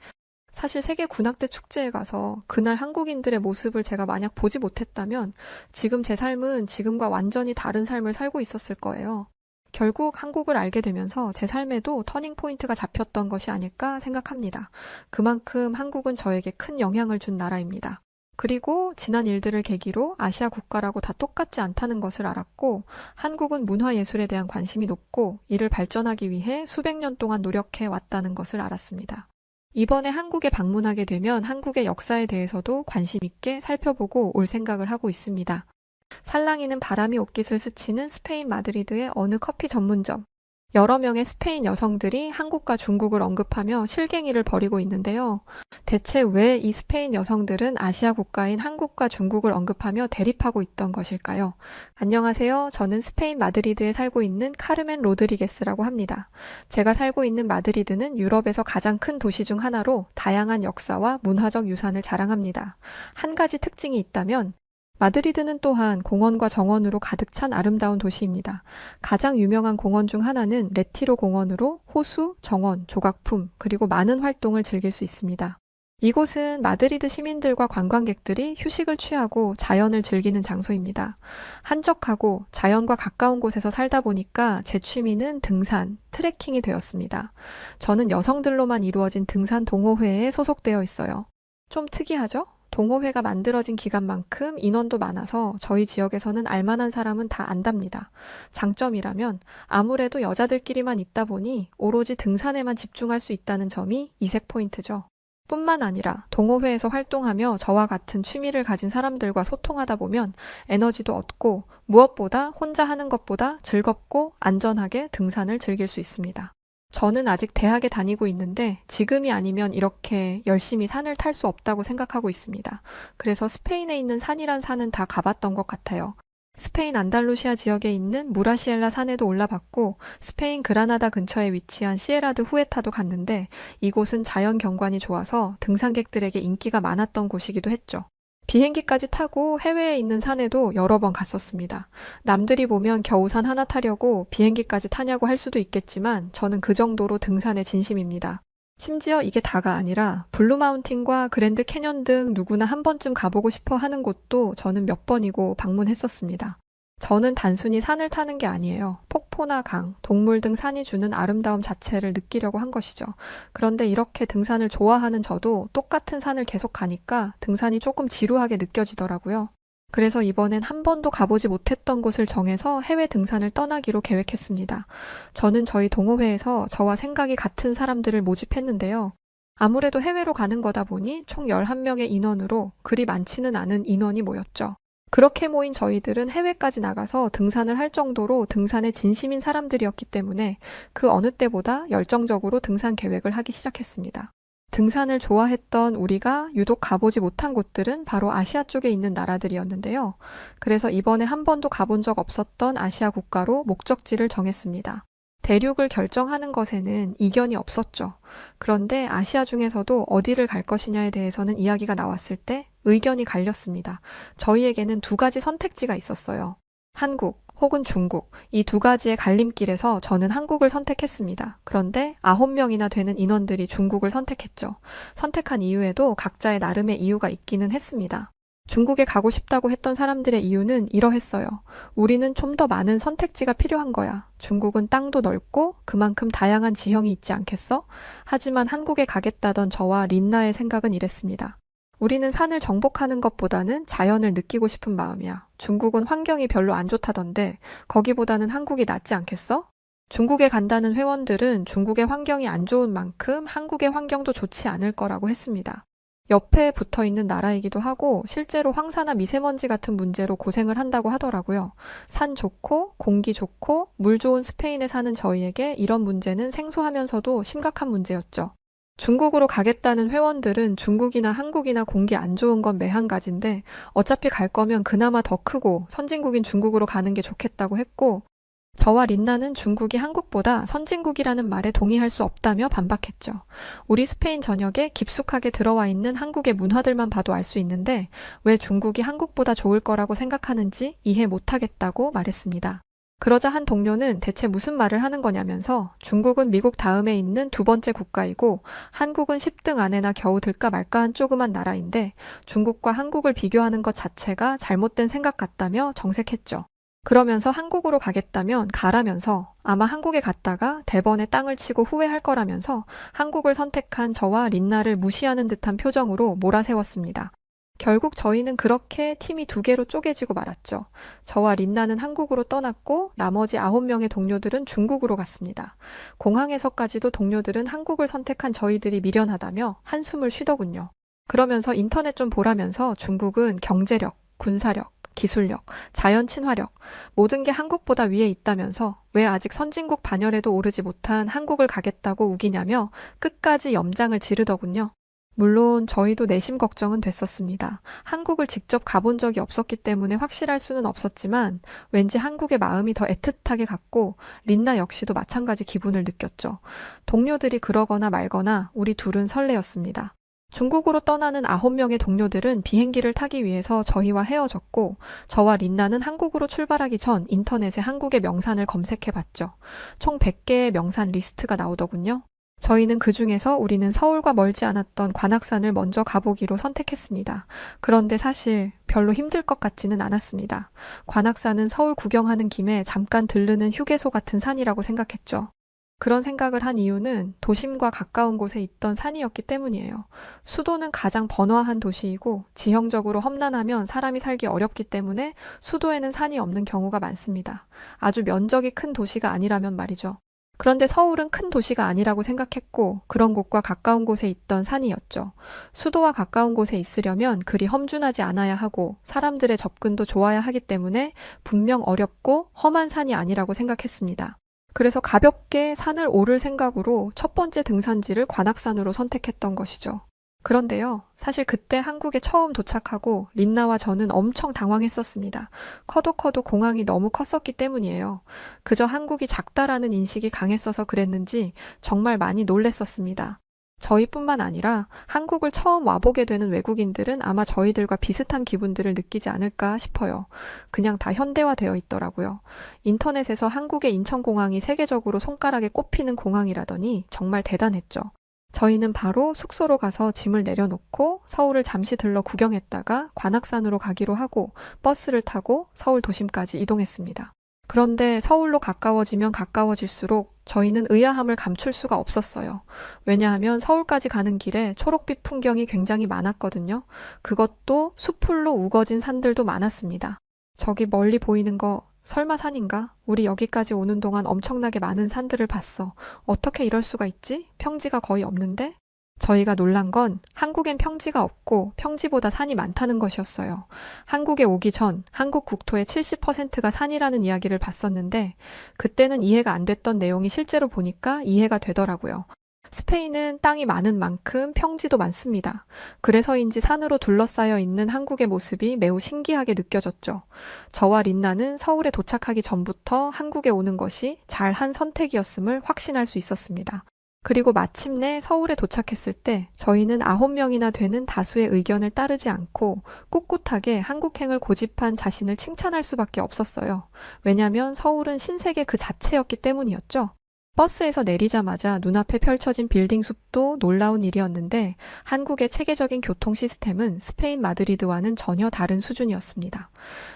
사실 세계 군악대 축제에 가서 그날 한국인들의 모습을 제가 만약 보지 못했다면 지금 제 삶은 지금과 완전히 다른 삶을 살고 있었을 거예요. 결국 한국을 알게 되면서 제 삶에도 터닝 포인트가 잡혔던 것이 아닐까 생각합니다. 그만큼 한국은 저에게 큰 영향을 준 나라입니다. 그리고 지난 일들을 계기로 아시아 국가라고 다 똑같지 않다는 것을 알았고, 한국은 문화예술에 대한 관심이 높고 이를 발전하기 위해 수백 년 동안 노력해 왔다는 것을 알았습니다. 이번에 한국에 방문하게 되면 한국의 역사에 대해서도 관심 있게 살펴보고 올 생각을 하고 있습니다. 살랑이는 바람이 옷깃을 스치는 스페인 마드리드의 어느 커피 전문점. 여러 명의 스페인 여성들이 한국과 중국을 언급하며 실갱이를 벌이고 있는데요. 대체 왜 이 스페인 여성들은 아시아 국가인 한국과 중국을 언급하며 대립하고 있던 것일까요? 안녕하세요. 저는 스페인 마드리드에 살고 있는 카르멘 로드리게스라고 합니다. 제가 살고 있는 마드리드는 유럽에서 가장 큰 도시 중 하나로 다양한 역사와 문화적 유산을 자랑합니다. 한 가지 특징이 있다면 마드리드는 또한 공원과 정원으로 가득 찬 아름다운 도시입니다. 가장 유명한 공원 중 하나는 레티로 공원으로 호수, 정원, 조각품, 그리고 많은 활동을 즐길 수 있습니다. 이곳은 마드리드 시민들과 관광객들이 휴식을 취하고 자연을 즐기는 장소입니다. 한적하고 자연과 가까운 곳에서 살다 보니까 제 취미는 등산, 트레킹이 되었습니다. 저는 여성들로만 이루어진 등산 동호회에 소속되어 있어요. 좀 특이하죠? 동호회가 만들어진 기간만큼 인원도 많아서 저희 지역에서는 알만한 사람은 다 안답니다. 장점이라면 아무래도 여자들끼리만 있다 보니 오로지 등산에만 집중할 수 있다는 점이 이색 포인트죠. 뿐만 아니라 동호회에서 활동하며 저와 같은 취미를 가진 사람들과 소통하다 보면 에너지도 얻고 무엇보다 혼자 하는 것보다 즐겁고 안전하게 등산을 즐길 수 있습니다. 저는 아직 대학에 다니고 있는데 지금이 아니면 이렇게 열심히 산을 탈 수 없다고 생각하고 있습니다. 그래서 스페인에 있는 산이란 산은 다 가봤던 것 같아요. 스페인 안달루시아 지역에 있는 무라시엘라 산에도 올라봤고 스페인 그라나다 근처에 위치한 시에라드 후에타도 갔는데 이곳은 자연 경관이 좋아서 등산객들에게 인기가 많았던 곳이기도 했죠. 비행기까지 타고 해외에 있는 산에도 여러 번 갔었습니다. 남들이 보면 겨우 산 하나 타려고 비행기까지 타냐고 할 수도 있겠지만 저는 그 정도로 등산에 진심입니다. 심지어 이게 다가 아니라 블루마운틴과 그랜드 캐년 등 누구나 한 번쯤 가보고 싶어 하는 곳도 저는 몇 번이고 방문했었습니다. 저는 단순히 산을 타는 게 아니에요. 폭포나 강, 동물 등 산이 주는 아름다움 자체를 느끼려고 한 것이죠. 그런데 이렇게 등산을 좋아하는 저도 똑같은 산을 계속 가니까 등산이 조금 지루하게 느껴지더라고요. 그래서 이번엔 한 번도 가보지 못했던 곳을 정해서 해외 등산을 떠나기로 계획했습니다. 저는 저희 동호회에서 저와 생각이 같은 사람들을 모집했는데요. 아무래도 해외로 가는 거다 보니 총 11명의 인원으로 그리 많지는 않은 인원이 모였죠. 그렇게 모인 저희들은 해외까지 나가서 등산을 할 정도로 등산에 진심인 사람들이었기 때문에 그 어느 때보다 열정적으로 등산 계획을 하기 시작했습니다. 등산을 좋아했던 우리가 유독 가보지 못한 곳들은 바로 아시아 쪽에 있는 나라들이었는데요. 그래서 이번에 한 번도 가본 적 없었던 아시아 국가로 목적지를 정했습니다. 대륙을 결정하는 것에는 이견이 없었죠. 그런데 아시아 중에서도 어디를 갈 것이냐에 대해서는 이야기가 나왔을 때 의견이 갈렸습니다. 저희에게는 두 가지 선택지가 있었어요. 한국 혹은 중국, 이 두 가지의 갈림길에서 저는 한국을 선택했습니다. 그런데 9명이나 되는 인원들이 중국을 선택했죠. 선택한 이유에도 각자의 나름의 이유가 있기는 했습니다. 중국에 가고 싶다고 했던 사람들의 이유는 이러했어요. 우리는 좀 더 많은 선택지가 필요한 거야. 중국은 땅도 넓고 그만큼 다양한 지형이 있지 않겠어? 하지만 한국에 가겠다던 저와 린나의 생각은 이랬습니다. 우리는 산을 정복하는 것보다는 자연을 느끼고 싶은 마음이야. 중국은 환경이 별로 안 좋다던데 거기보다는 한국이 낫지 않겠어? 중국에 간다는 회원들은 중국의 환경이 안 좋은 만큼 한국의 환경도 좋지 않을 거라고 했습니다. 옆에 붙어 있는 나라이기도 하고 실제로 황사나 미세먼지 같은 문제로 고생을 한다고 하더라고요. 산 좋고 공기 좋고 물 좋은 스페인에 사는 저희에게 이런 문제는 생소하면서도 심각한 문제였죠. 중국으로 가겠다는 회원들은 중국이나 한국이나 공기 안 좋은 건 매한가지인데 어차피 갈 거면 그나마 더 크고 선진국인 중국으로 가는 게 좋겠다고 했고 저와 린나는 중국이 한국보다 선진국이라는 말에 동의할 수 없다며 반박했죠. 우리 스페인 전역에 깊숙하게 들어와 있는 한국의 문화들만 봐도 알 수 있는데 왜 중국이 한국보다 좋을 거라고 생각하는지 이해 못하겠다고 말했습니다. 그러자 한 동료는 대체 무슨 말을 하는 거냐면서 중국은 미국 다음에 있는 두 번째 국가이고 한국은 10등 안에나 겨우 들까 말까 한 조그만 나라인데 중국과 한국을 비교하는 것 자체가 잘못된 생각 같다며 정색했죠. 그러면서 한국으로 가겠다면 가라면서 아마 한국에 갔다가 대번에 땅을 치고 후회할 거라면서 한국을 선택한 저와 린나를 무시하는 듯한 표정으로 몰아세웠습니다. 결국 저희는 그렇게 팀이 두 개로 쪼개지고 말았죠. 저와 린나는 한국으로 떠났고 나머지 9명의 동료들은 중국으로 갔습니다. 공항에서까지도 동료들은 한국을 선택한 저희들이 미련하다며 한숨을 쉬더군요. 그러면서 인터넷 좀 보라면서 중국은 경제력, 군사력, 기술력, 자연 친화력, 모든 게 한국보다 위에 있다면서 왜 아직 선진국 반열에도 오르지 못한 한국을 가겠다고 우기냐며 끝까지 염장을 지르더군요. 물론 저희도 내심 걱정은 됐었습니다. 한국을 직접 가본 적이 없었기 때문에 확실할 수는 없었지만 왠지 한국의 마음이 더 애틋하게 갔고 린나 역시도 마찬가지 기분을 느꼈죠. 동료들이 그러거나 말거나 우리 둘은 설레었습니다. 중국으로 떠나는 9명의 동료들은 비행기를 타기 위해서 저희와 헤어졌고 저와 린나는 한국으로 출발하기 전 인터넷에 한국의 명산을 검색해봤죠. 총 100개의 명산 리스트가 나오더군요. 저희는 그 중에서 우리는 서울과 멀지 않았던 관악산을 먼저 가보기로 선택했습니다. 그런데 사실 별로 힘들 것 같지는 않았습니다. 관악산은 서울 구경하는 김에 잠깐 들르는 휴게소 같은 산이라고 생각했죠. 그런 생각을 한 이유는 도심과 가까운 곳에 있던 산이었기 때문이에요. 수도는 가장 번화한 도시이고 지형적으로 험난하면 사람이 살기 어렵기 때문에 수도에는 산이 없는 경우가 많습니다. 아주 면적이 큰 도시가 아니라면 말이죠. 그런데 서울은 큰 도시가 아니라고 생각했고 그런 곳과 가까운 곳에 있던 산이었죠. 수도와 가까운 곳에 있으려면 그리 험준하지 않아야 하고 사람들의 접근도 좋아야 하기 때문에 분명 어렵고 험한 산이 아니라고 생각했습니다. 그래서 가볍게 산을 오를 생각으로 첫 번째 등산지를 관악산으로 선택했던 것이죠. 그런데요, 사실 그때 한국에 처음 도착하고 린나와 저는 엄청 당황했었습니다. 커도 공항이 너무 컸었기 때문이에요. 그저 한국이 작다라는 인식이 강했어서 그랬는지 정말 많이 놀랬었습니다. 저희뿐만 아니라 한국을 처음 와보게 되는 외국인들은 아마 저희들과 비슷한 기분들을 느끼지 않을까 싶어요. 그냥 다 현대화되어 있더라고요. 인터넷에서 한국의 인천공항이 세계적으로 손가락에 꼽히는 공항이라더니 정말 대단했죠. 저희는 바로 숙소로 가서 짐을 내려놓고 서울을 잠시 들러 구경했다가 관악산으로 가기로 하고 버스를 타고 서울 도심까지 이동했습니다. 그런데 서울로 가까워지면 가까워질수록 저희는 의아함을 감출 수가 없었어요. 왜냐하면 서울까지 가는 길에 초록빛 풍경이 굉장히 많았거든요. 그것도 숲풀로 우거진 산들도 많았습니다. 저기 멀리 보이는 거 설마 산인가? 우리 여기까지 오는 동안 엄청나게 많은 산들을 봤어. 어떻게 이럴 수가 있지? 평지가 거의 없는데? 저희가 놀란 건 한국엔 평지가 없고 평지보다 산이 많다는 것이었어요. 한국에 오기 전 한국 국토의 70%가 산이라는 이야기를 봤었는데 그때는 이해가 안 됐던 내용이 실제로 보니까 이해가 되더라고요. 스페인은 땅이 많은 만큼 평지도 많습니다. 그래서인지 산으로 둘러싸여 있는 한국의 모습이 매우 신기하게 느껴졌죠. 저와 린나는 서울에 도착하기 전부터 한국에 오는 것이 잘한 선택이었음을 확신할 수 있었습니다. 그리고 마침내 서울에 도착했을 때 저희는 9명이나 되는 다수의 의견을 따르지 않고 꿋꿋하게 한국행을 고집한 자신을 칭찬할 수밖에 없었어요. 왜냐하면 서울은 신세계 그 자체였기 때문이었죠. 버스에서 내리자마자 눈앞에 펼쳐진 빌딩 숲도 놀라운 일이었는데 한국의 체계적인 교통 시스템은 스페인 마드리드와는 전혀 다른 수준이었습니다.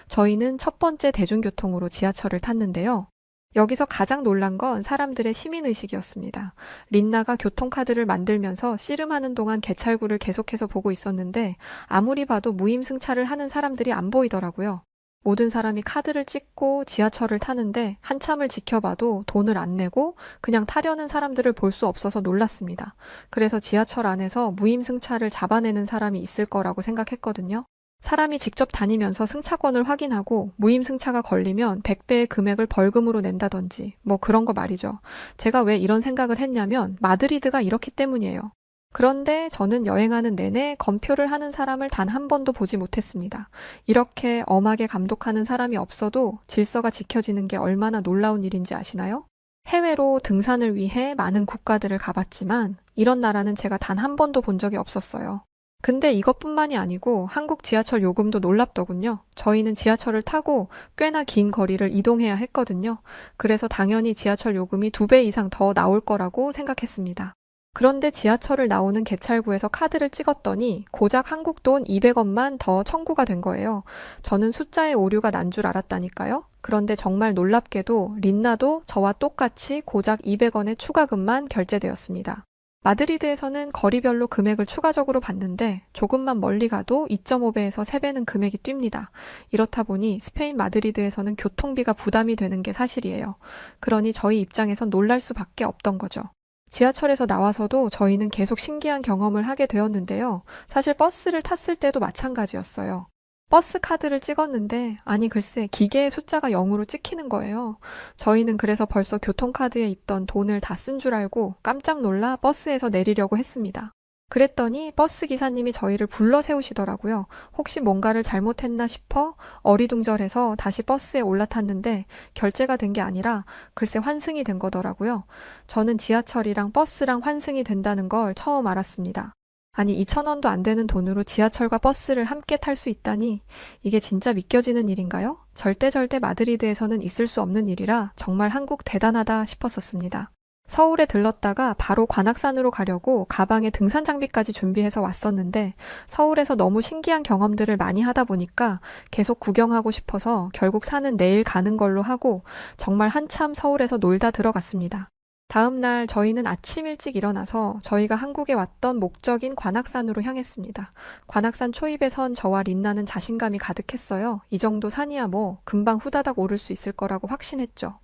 저희는 첫 번째 대중교통으로 지하철을 탔는데요. 여기서 가장 놀란 건 사람들의 시민의식이었습니다. 린나가 교통카드를 만들면서 씨름하는 동안 개찰구를 계속해서 보고 있었는데 아무리 봐도 무임승차를 하는 사람들이 안 보이더라고요. 모든 사람이 카드를 찍고 지하철을 타는데 한참을 지켜봐도 돈을 안 내고 그냥 타려는 사람들을 볼 수 없어서 놀랐습니다. 그래서 지하철 안에서 무임승차를 잡아내는 사람이 있을 거라고 생각했거든요. 사람이 직접 다니면서 승차권을 확인하고 무임승차가 걸리면 100배의 금액을 벌금으로 낸다든지 뭐 그런 거 말이죠. 제가 왜 이런 생각을 했냐면 마드리드가 이렇기 때문이에요. 그런데 저는 여행하는 내내 검표를 하는 사람을 단 한 번도 보지 못했습니다. 이렇게 엄하게 감독하는 사람이 없어도 질서가 지켜지는 게 얼마나 놀라운 일인지 아시나요? 해외로 등산을 위해 많은 국가들을 가봤지만 이런 나라는 제가 단 한 번도 본 적이 없었어요. 근데 이것뿐만이 아니고 한국 지하철 요금도 놀랍더군요. 저희는 지하철을 타고 꽤나 긴 거리를 이동해야 했거든요. 그래서 당연히 지하철 요금이 2배 이상 더 나올 거라고 생각했습니다. 그런데 지하철을 나오는 개찰구에서 카드를 찍었더니 고작 한국 돈 200원만 더 청구가 된 거예요. 저는 숫자의 오류가 난 줄 알았다니까요. 그런데 정말 놀랍게도 린나도 저와 똑같이 고작 200원의 추가금만 결제되었습니다. 마드리드에서는 거리별로 금액을 추가적으로 받는데 조금만 멀리 가도 2.5배에서 3배는 금액이 뜁니다. 이렇다 보니 스페인 마드리드에서는 교통비가 부담이 되는 게 사실이에요. 그러니 저희 입장에선 놀랄 수밖에 없던 거죠. 지하철에서 나와서도 저희는 계속 신기한 경험을 하게 되었는데요. 사실 버스를 탔을 때도 마찬가지였어요. 버스 카드를 찍었는데 아니 글쎄 기계의 숫자가 0으로 찍히는 거예요. 저희는 그래서 벌써 교통카드에 있던 돈을 다 쓴 줄 알고 깜짝 놀라 버스에서 내리려고 했습니다. 그랬더니 버스 기사님이 저희를 불러 세우시더라고요. 혹시 뭔가를 잘못했나 싶어 어리둥절해서 다시 버스에 올라탔는데 결제가 된 게 아니라 글쎄 환승이 된 거더라고요. 저는 지하철이랑 버스랑 환승이 된다는 걸 처음 알았습니다. 아니 2,000원도 안 되는 돈으로 지하철과 버스를 함께 탈 수 있다니 이게 진짜 믿겨지는 일인가요? 절대 마드리드에서는 있을 수 없는 일이라 정말 한국 대단하다 싶었었습니다. 서울에 들렀다가 바로 관악산으로 가려고 가방에 등산 장비까지 준비해서 왔었는데 서울에서 너무 신기한 경험들을 많이 하다 보니까 계속 구경하고 싶어서 결국 산은 내일 가는 걸로 하고 정말 한참 서울에서 놀다 들어갔습니다. 다음 날 저희는 아침 일찍 일어나서 저희가 한국에 왔던 목적인 관악산으로 향했습니다. 관악산 초입에 선 저와 린나는 자신감이 가득했어요. 이 정도 산이야 뭐 금방 후다닥 오를 수 있을 거라고 확신했죠.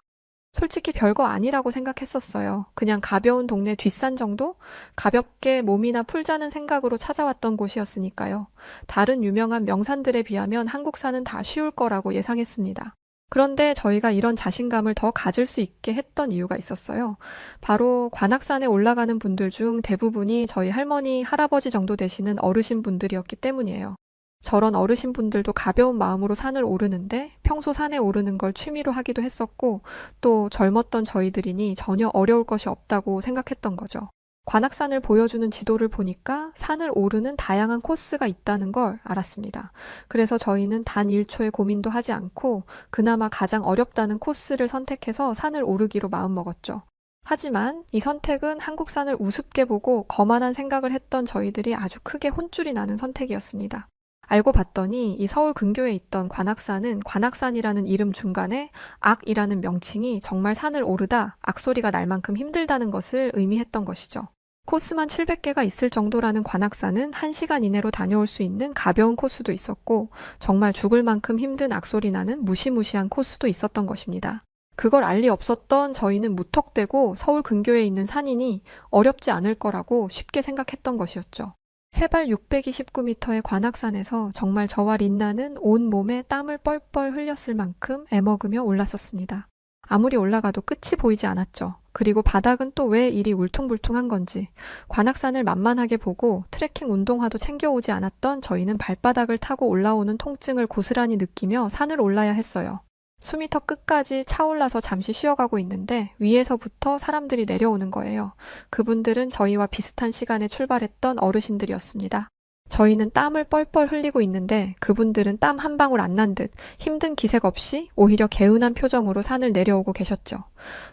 솔직히 별거 아니라고 생각했었어요. 그냥 가벼운 동네 뒷산 정도? 가볍게 몸이나 풀자는 생각으로 찾아왔던 곳이었으니까요. 다른 유명한 명산들에 비하면 한국산은 다 쉬울 거라고 예상했습니다. 그런데 저희가 이런 자신감을 더 가질 수 있게 했던 이유가 있었어요. 바로 관악산에 올라가는 분들 중 대부분이 저희 할머니, 할아버지 정도 되시는 어르신 분들이었기 때문이에요. 저런 어르신분들도 가벼운 마음으로 산을 오르는데 평소 산에 오르는 걸 취미로 하기도 했었고 또 젊었던 저희들이니 전혀 어려울 것이 없다고 생각했던 거죠. 관악산을 보여주는 지도를 보니까 산을 오르는 다양한 코스가 있다는 걸 알았습니다. 그래서 저희는 단 1초의 고민도 하지 않고 그나마 가장 어렵다는 코스를 선택해서 산을 오르기로 마음먹었죠. 하지만 이 선택은 한국산을 우습게 보고 거만한 생각을 했던 저희들이 아주 크게 혼쭐이 나는 선택이었습니다. 알고 봤더니 이 서울 근교에 있던 관악산은 관악산이라는 이름 중간에 악이라는 명칭이 정말 산을 오르다 악소리가 날 만큼 힘들다는 것을 의미했던 것이죠. 코스만 700개가 있을 정도라는 관악산은 1시간 이내로 다녀올 수 있는 가벼운 코스도 있었고 정말 죽을 만큼 힘든 악소리 나는 무시무시한 코스도 있었던 것입니다. 그걸 알 리 없었던 저희는 무턱대고 서울 근교에 있는 산이니 어렵지 않을 거라고 쉽게 생각했던 것이었죠. 해발 629m의 관악산에서 정말 저와 린나는 온 몸에 땀을 뻘뻘 흘렸을 만큼 애먹으며 올랐었습니다. 아무리 올라가도 끝이 보이지 않았죠. 그리고 바닥은 또 왜 이리 울퉁불퉁한 건지 관악산을 만만하게 보고 트레킹 운동화도 챙겨오지 않았던 저희는 발바닥을 타고 올라오는 통증을 고스란히 느끼며 산을 올라야 했어요. 숨이 턱 끝까지 차올라서 잠시 쉬어가고 있는데 위에서부터 사람들이 내려오는 거예요. 그분들은 저희와 비슷한 시간에 출발했던 어르신들이었습니다. 저희는 땀을 뻘뻘 흘리고 있는데 그분들은 땀 한 방울 안 난 듯 힘든 기색 없이 오히려 개운한 표정으로 산을 내려오고 계셨죠.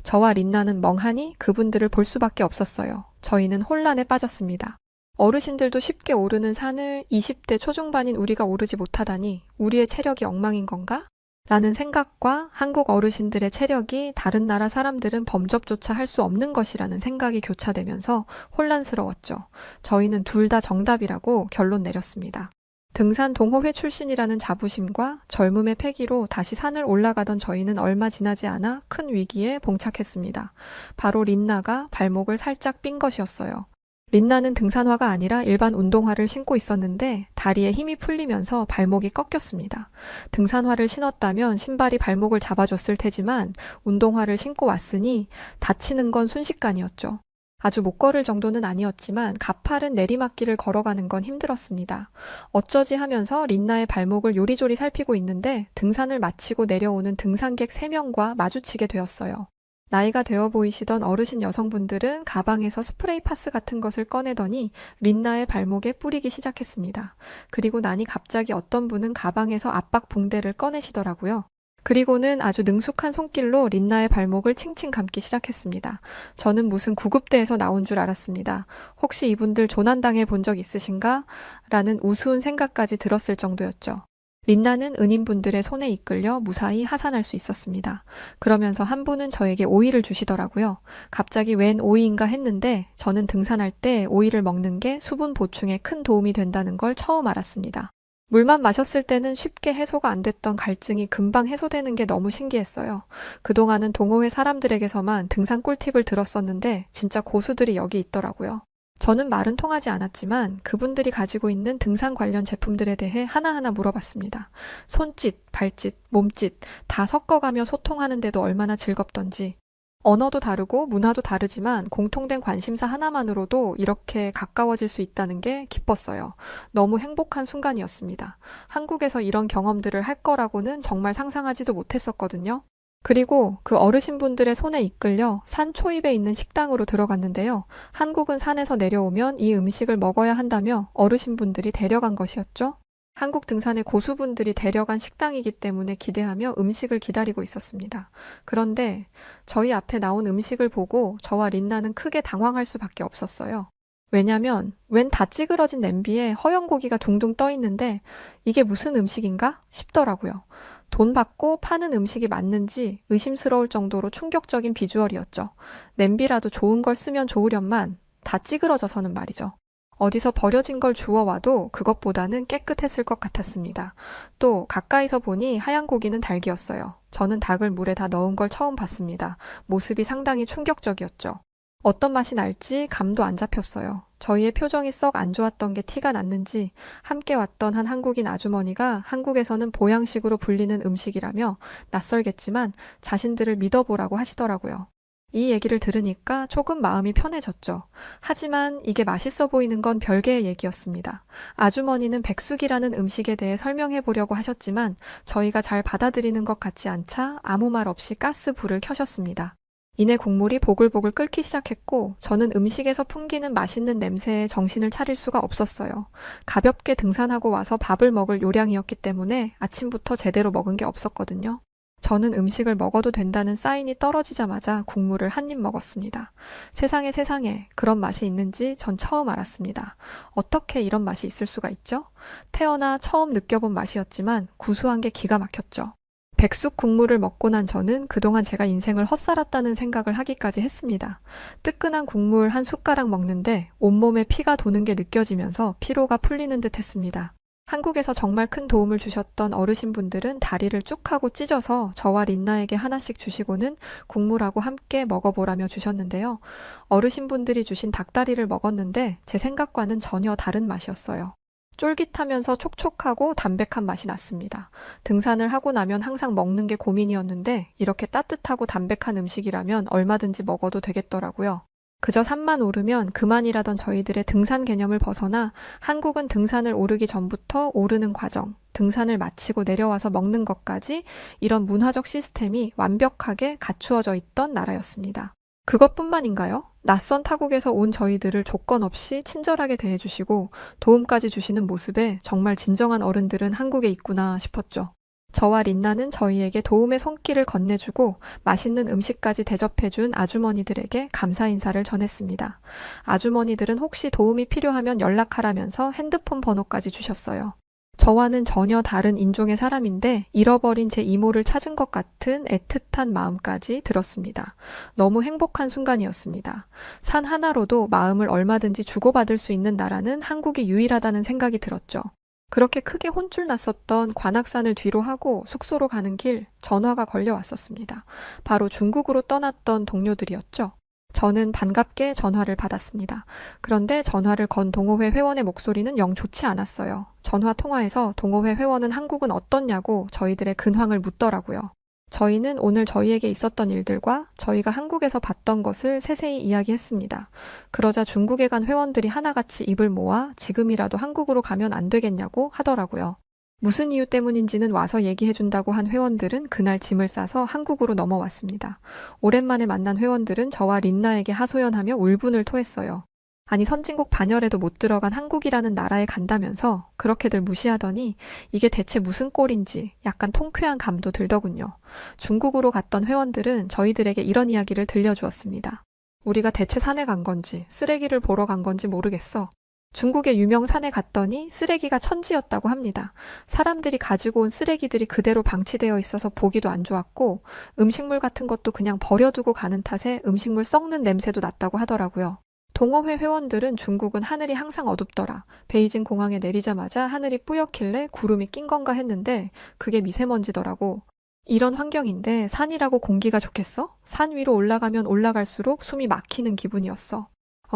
저와 린나는 멍하니 그분들을 볼 수밖에 없었어요. 저희는 혼란에 빠졌습니다. 어르신들도 쉽게 오르는 산을 20대 초중반인 우리가 오르지 못하다니 우리의 체력이 엉망인 건가? 라는 생각과 한국 어르신들의 체력이 다른 나라 사람들은 범접조차 할 수 없는 것이라는 생각이 교차되면서 혼란스러웠죠. 저희는 둘 다 정답이라고 결론 내렸습니다. 등산 동호회 출신이라는 자부심과 젊음의 패기로 다시 산을 올라가던 저희는 얼마 지나지 않아 큰 위기에 봉착했습니다. 바로 린나가 발목을 살짝 삔 것이었어요. 린나는 등산화가 아니라 일반 운동화를 신고 있었는데 다리에 힘이 풀리면서 발목이 꺾였습니다. 등산화를 신었다면 신발이 발목을 잡아줬을 테지만 운동화를 신고 왔으니 다치는 건 순식간이었죠. 아주 못 걸을 정도는 아니었지만 가파른 내리막길을 걸어가는 건 힘들었습니다. 어쩌지 하면서 린나의 발목을 요리조리 살피고 있는데 등산을 마치고 내려오는 등산객 3명과 마주치게 되었어요. 나이가 되어 보이시던 어르신 여성분들은 가방에서 스프레이 파스 같은 것을 꺼내더니 린나의 발목에 뿌리기 시작했습니다. 그리고 나니 갑자기 어떤 분은 가방에서 압박 붕대를 꺼내시더라고요. 그리고는 아주 능숙한 손길로 린나의 발목을 칭칭 감기 시작했습니다. 저는 무슨 구급대에서 나온 줄 알았습니다. 혹시 이분들 조난당해 본 적 있으신가? 라는 우스운 생각까지 들었을 정도였죠. 린나는 은인분들의 손에 이끌려 무사히 하산할 수 있었습니다. 그러면서 한 분은 저에게 오이를 주시더라고요. 갑자기 웬 오이인가 했는데 저는 등산할 때 오이를 먹는 게 수분 보충에 큰 도움이 된다는 걸 처음 알았습니다. 물만 마셨을 때는 쉽게 해소가 안 됐던 갈증이 금방 해소되는 게 너무 신기했어요. 그동안은 동호회 사람들에게서만 등산 꿀팁을 들었었는데 진짜 고수들이 여기 있더라고요. 저는 말은 통하지 않았지만 그분들이 가지고 있는 등산 관련 제품들에 대해 하나하나 물어봤습니다. 손짓, 발짓, 몸짓 다 섞어가며 소통하는데도 얼마나 즐겁던지. 언어도 다르고 문화도 다르지만 공통된 관심사 하나만으로도 이렇게 가까워질 수 있다는 게 기뻤어요. 너무 행복한 순간이었습니다. 한국에서 이런 경험들을 할 거라고는 정말 상상하지도 못했었거든요. 그리고 그 어르신분들의 손에 이끌려 산 초입에 있는 식당으로 들어갔는데요. 한국은 산에서 내려오면 이 음식을 먹어야 한다며 어르신분들이 데려간 것이었죠. 한국 등산의 고수분들이 데려간 식당이기 때문에 기대하며 음식을 기다리고 있었습니다. 그런데 저희 앞에 나온 음식을 보고 저와 린나는 크게 당황할 수밖에 없었어요. 왜냐면 웬 다 찌그러진 냄비에 허연 고기가 둥둥 떠 있는데 이게 무슨 음식인가 싶더라고요. 돈 받고 파는 음식이 맞는지 의심스러울 정도로 충격적인 비주얼이었죠. 냄비라도 좋은 걸 쓰면 좋으련만 다 찌그러져서는 말이죠. 어디서 버려진 걸 주워와도 그것보다는 깨끗했을 것 같았습니다. 또 가까이서 보니 하얀 고기는 닭이었어요. 저는 닭을 물에 다 넣은 걸 처음 봤습니다. 모습이 상당히 충격적이었죠. 어떤 맛이 날지 감도 안 잡혔어요. 저희의 표정이 썩 안 좋았던 게 티가 났는지 함께 왔던 한 한국인 아주머니가 한국에서는 보양식으로 불리는 음식이라며 낯설겠지만 자신들을 믿어보라고 하시더라고요. 이 얘기를 들으니까 조금 마음이 편해졌죠. 하지만 이게 맛있어 보이는 건 별개의 얘기였습니다. 아주머니는 백숙이라는 음식에 대해 설명해 보려고 하셨지만 저희가 잘 받아들이는 것 같지 않자 아무 말 없이 가스 불을 켜셨습니다. 이내 국물이 보글보글 끓기 시작했고 저는 음식에서 풍기는 맛있는 냄새에 정신을 차릴 수가 없었어요. 가볍게 등산하고 와서 밥을 먹을 요량이었기 때문에 아침부터 제대로 먹은 게 없었거든요. 저는 음식을 먹어도 된다는 사인이 떨어지자마자 국물을 한 입 먹었습니다. 세상에 그런 맛이 있는지 전 처음 알았습니다. 어떻게 이런 맛이 있을 수가 있죠? 태어나 처음 느껴본 맛이었지만 구수한 게 기가 막혔죠. 백숙 국물을 먹고 난 저는 그동안 제가 인생을 헛살았다는 생각을 하기까지 했습니다. 뜨끈한 국물 한 숟가락 먹는데 온몸에 피가 도는 게 느껴지면서 피로가 풀리는 듯 했습니다. 한국에서 정말 큰 도움을 주셨던 어르신분들은 다리를 쭉 하고 찢어서 저와 린나에게 하나씩 주시고는 국물하고 함께 먹어보라며 주셨는데요. 어르신분들이 주신 닭다리를 먹었는데 제 생각과는 전혀 다른 맛이었어요. 쫄깃하면서 촉촉하고 담백한 맛이 났습니다. 등산을 하고 나면 항상 먹는 게 고민이었는데 이렇게 따뜻하고 담백한 음식이라면 얼마든지 먹어도 되겠더라고요. 그저 산만 오르면 그만이라던 저희들의 등산 개념을 벗어나 한국은 등산을 오르기 전부터 오르는 과정, 등산을 마치고 내려와서 먹는 것까지 이런 문화적 시스템이 완벽하게 갖추어져 있던 나라였습니다. 그것뿐만인가요? 낯선 타국에서 온 저희들을 조건 없이 친절하게 대해주시고 도움까지 주시는 모습에 정말 진정한 어른들은 한국에 있구나 싶었죠. 저와 린나는 저희에게 도움의 손길을 건네주고 맛있는 음식까지 대접해준 아주머니들에게 감사 인사를 전했습니다. 아주머니들은 혹시 도움이 필요하면 연락하라면서 핸드폰 번호까지 주셨어요. 저와는 전혀 다른 인종의 사람인데 잃어버린 제 이모를 찾은 것 같은 애틋한 마음까지 들었습니다. 너무 행복한 순간이었습니다. 산 하나로도 마음을 얼마든지 주고받을 수 있는 나라는 한국이 유일하다는 생각이 들었죠. 그렇게 크게 혼쭐 났었던 관악산을 뒤로 하고 숙소로 가는 길 전화가 걸려왔었습니다. 바로 중국으로 떠났던 동료들이었죠. 저는 반갑게 전화를 받았습니다. 그런데 전화를 건 동호회 회원의 목소리는 영 좋지 않았어요. 전화 통화에서 동호회 회원은 한국은 어떻냐고 저희들의 근황을 묻더라고요. 저희는 오늘 저희에게 있었던 일들과 저희가 한국에서 봤던 것을 세세히 이야기했습니다. 그러자 중국에 간 회원들이 하나같이 입을 모아 지금이라도 한국으로 가면 안 되겠냐고 하더라고요. 무슨 이유 때문인지는 와서 얘기해준다고 한 회원들은 그날 짐을 싸서 한국으로 넘어왔습니다. 오랜만에 만난 회원들은 저와 린나에게 하소연하며 울분을 토했어요. 아니 선진국 반열에도 못 들어간 한국이라는 나라에 간다면서 그렇게들 무시하더니 이게 대체 무슨 꼴인지 약간 통쾌한 감도 들더군요. 중국으로 갔던 회원들은 저희들에게 이런 이야기를 들려주었습니다. 우리가 대체 산에 간 건지 쓰레기를 보러 간 건지 모르겠어. 중국의 유명 산에 갔더니 쓰레기가 천지였다고 합니다. 사람들이 가지고 온 쓰레기들이 그대로 방치되어 있어서 보기도 안 좋았고 음식물 같은 것도 그냥 버려두고 가는 탓에 음식물 썩는 냄새도 났다고 하더라고요. 동호회 회원들은 중국은 하늘이 항상 어둡더라. 베이징 공항에 내리자마자 하늘이 뿌옇길래 구름이 낀 건가 했는데 그게 미세먼지더라고. 이런 환경인데 산이라고 공기가 좋겠어? 산 위로 올라가면 올라갈수록 숨이 막히는 기분이었어.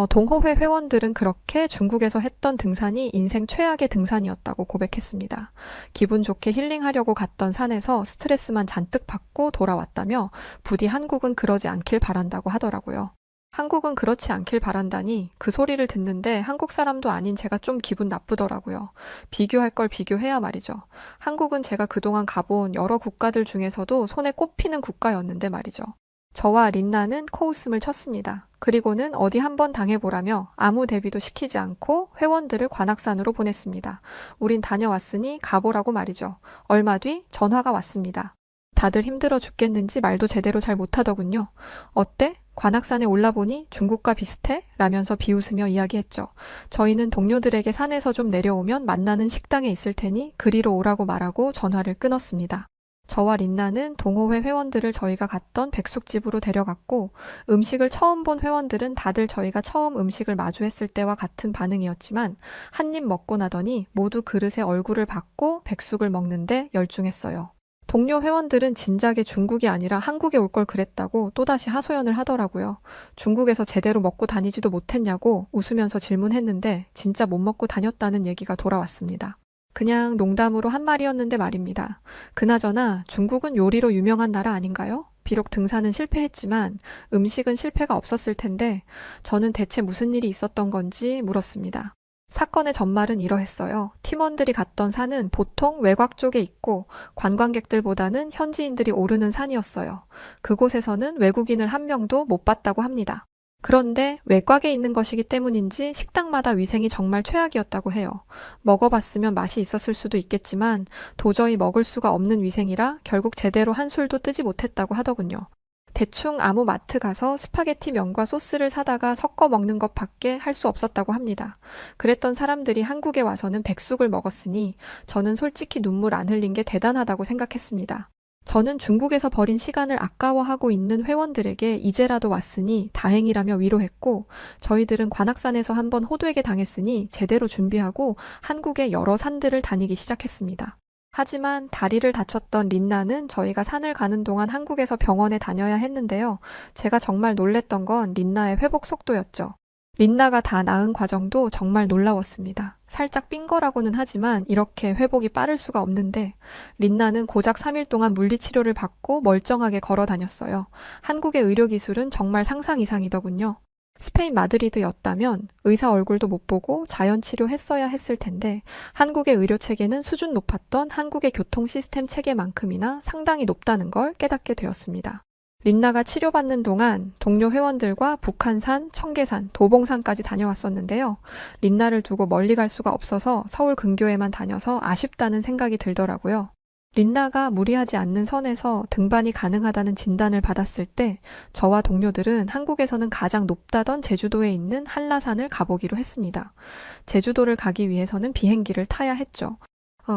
동호회 회원들은 그렇게 중국에서 했던 등산이 인생 최악의 등산이었다고 고백했습니다. 기분 좋게 힐링하려고 갔던 산에서 스트레스만 잔뜩 받고 돌아왔다며 부디 한국은 그러지 않길 바란다고 하더라고요. 한국은 그렇지 않길 바란다니 그 소리를 듣는데 한국 사람도 아닌 제가 좀 기분 나쁘더라고요. 비교할 걸 비교해야 말이죠. 한국은 제가 그동안 가본 여러 국가들 중에서도 손에 꼽히는 국가였는데 말이죠. 저와 린나는 코웃음을 쳤습니다. 그리고는 어디 한번 당해보라며 아무 대비도 시키지 않고 회원들을 관악산으로 보냈습니다. 우린 다녀왔으니 가보라고 말이죠. 얼마 뒤 전화가 왔습니다. 다들 힘들어 죽겠는지 말도 제대로 잘 못하더군요. 어때? 관악산에 올라보니 중국과 비슷해? 라면서 비웃으며 이야기했죠. 저희는 동료들에게 산에서 좀 내려오면 만나는 식당에 있을 테니 그리로 오라고 말하고 전화를 끊었습니다. 저와 린나는 동호회 회원들을 저희가 갔던 백숙집으로 데려갔고 음식을 처음 본 회원들은 다들 저희가 처음 음식을 마주했을 때와 같은 반응이었지만 한 입 먹고 나더니 모두 그릇에 얼굴을 받고 백숙을 먹는데 열중했어요. 동료 회원들은 진작에 중국이 아니라 한국에 올 걸 그랬다고 또다시 하소연을 하더라고요. 중국에서 제대로 먹고 다니지도 못했냐고 웃으면서 질문했는데 진짜 못 먹고 다녔다는 얘기가 돌아왔습니다. 그냥 농담으로 한 말이었는데 말입니다. 그나저나 중국은 요리로 유명한 나라 아닌가요? 비록 등산은 실패했지만 음식은 실패가 없었을 텐데 저는 대체 무슨 일이 있었던 건지 물었습니다. 사건의 전말은 이러했어요. 팀원들이 갔던 산은 보통 외곽 쪽에 있고 관광객들보다는 현지인들이 오르는 산이었어요. 그곳에서는 외국인을 한 명도 못 봤다고 합니다. 그런데 외곽에 있는 것이기 때문인지 식당마다 위생이 정말 최악이었다고 해요. 먹어봤으면 맛이 있었을 수도 있겠지만 도저히 먹을 수가 없는 위생이라 결국 제대로 한 술도 뜨지 못했다고 하더군요. 대충 아무 마트 가서 스파게티 면과 소스를 사다가 섞어 먹는 것밖에 할 수 없었다고 합니다. 그랬던 사람들이 한국에 와서는 백숙을 먹었으니 저는 솔직히 눈물 안 흘린 게 대단하다고 생각했습니다. 저는 중국에서 버린 시간을 아까워하고 있는 회원들에게 이제라도 왔으니 다행이라며 위로했고 저희들은 관악산에서 한번 호두에게 당했으니 제대로 준비하고 한국의 여러 산들을 다니기 시작했습니다. 하지만 다리를 다쳤던 린나는 저희가 산을 가는 동안 한국에서 병원에 다녀야 했는데요. 제가 정말 놀랬던 건 린나의 회복 속도였죠. 린나가 다 나은 과정도 정말 놀라웠습니다. 살짝 삔 거라고는 하지만 이렇게 회복이 빠를 수가 없는데 린나는 고작 3일 동안 물리치료를 받고 멀쩡하게 걸어 다녔어요. 한국의 의료기술은 정말 상상 이상이더군요. 스페인 마드리드였다면 의사 얼굴도 못 보고 자연 치료했어야 했을 텐데 한국의 의료 체계는 수준 높았던 한국의 교통 시스템 체계만큼이나 상당히 높다는 걸 깨닫게 되었습니다. 린나가 치료받는 동안 동료 회원들과 북한산, 청계산, 도봉산까지 다녀왔었는데요. 린나를 두고 멀리 갈 수가 없어서 서울 근교에만 다녀서 아쉽다는 생각이 들더라고요. 린나가 무리하지 않는 선에서 등반이 가능하다는 진단을 받았을 때 저와 동료들은 한국에서는 가장 높다던 제주도에 있는 한라산을 가보기로 했습니다. 제주도를 가기 위해서는 비행기를 타야 했죠.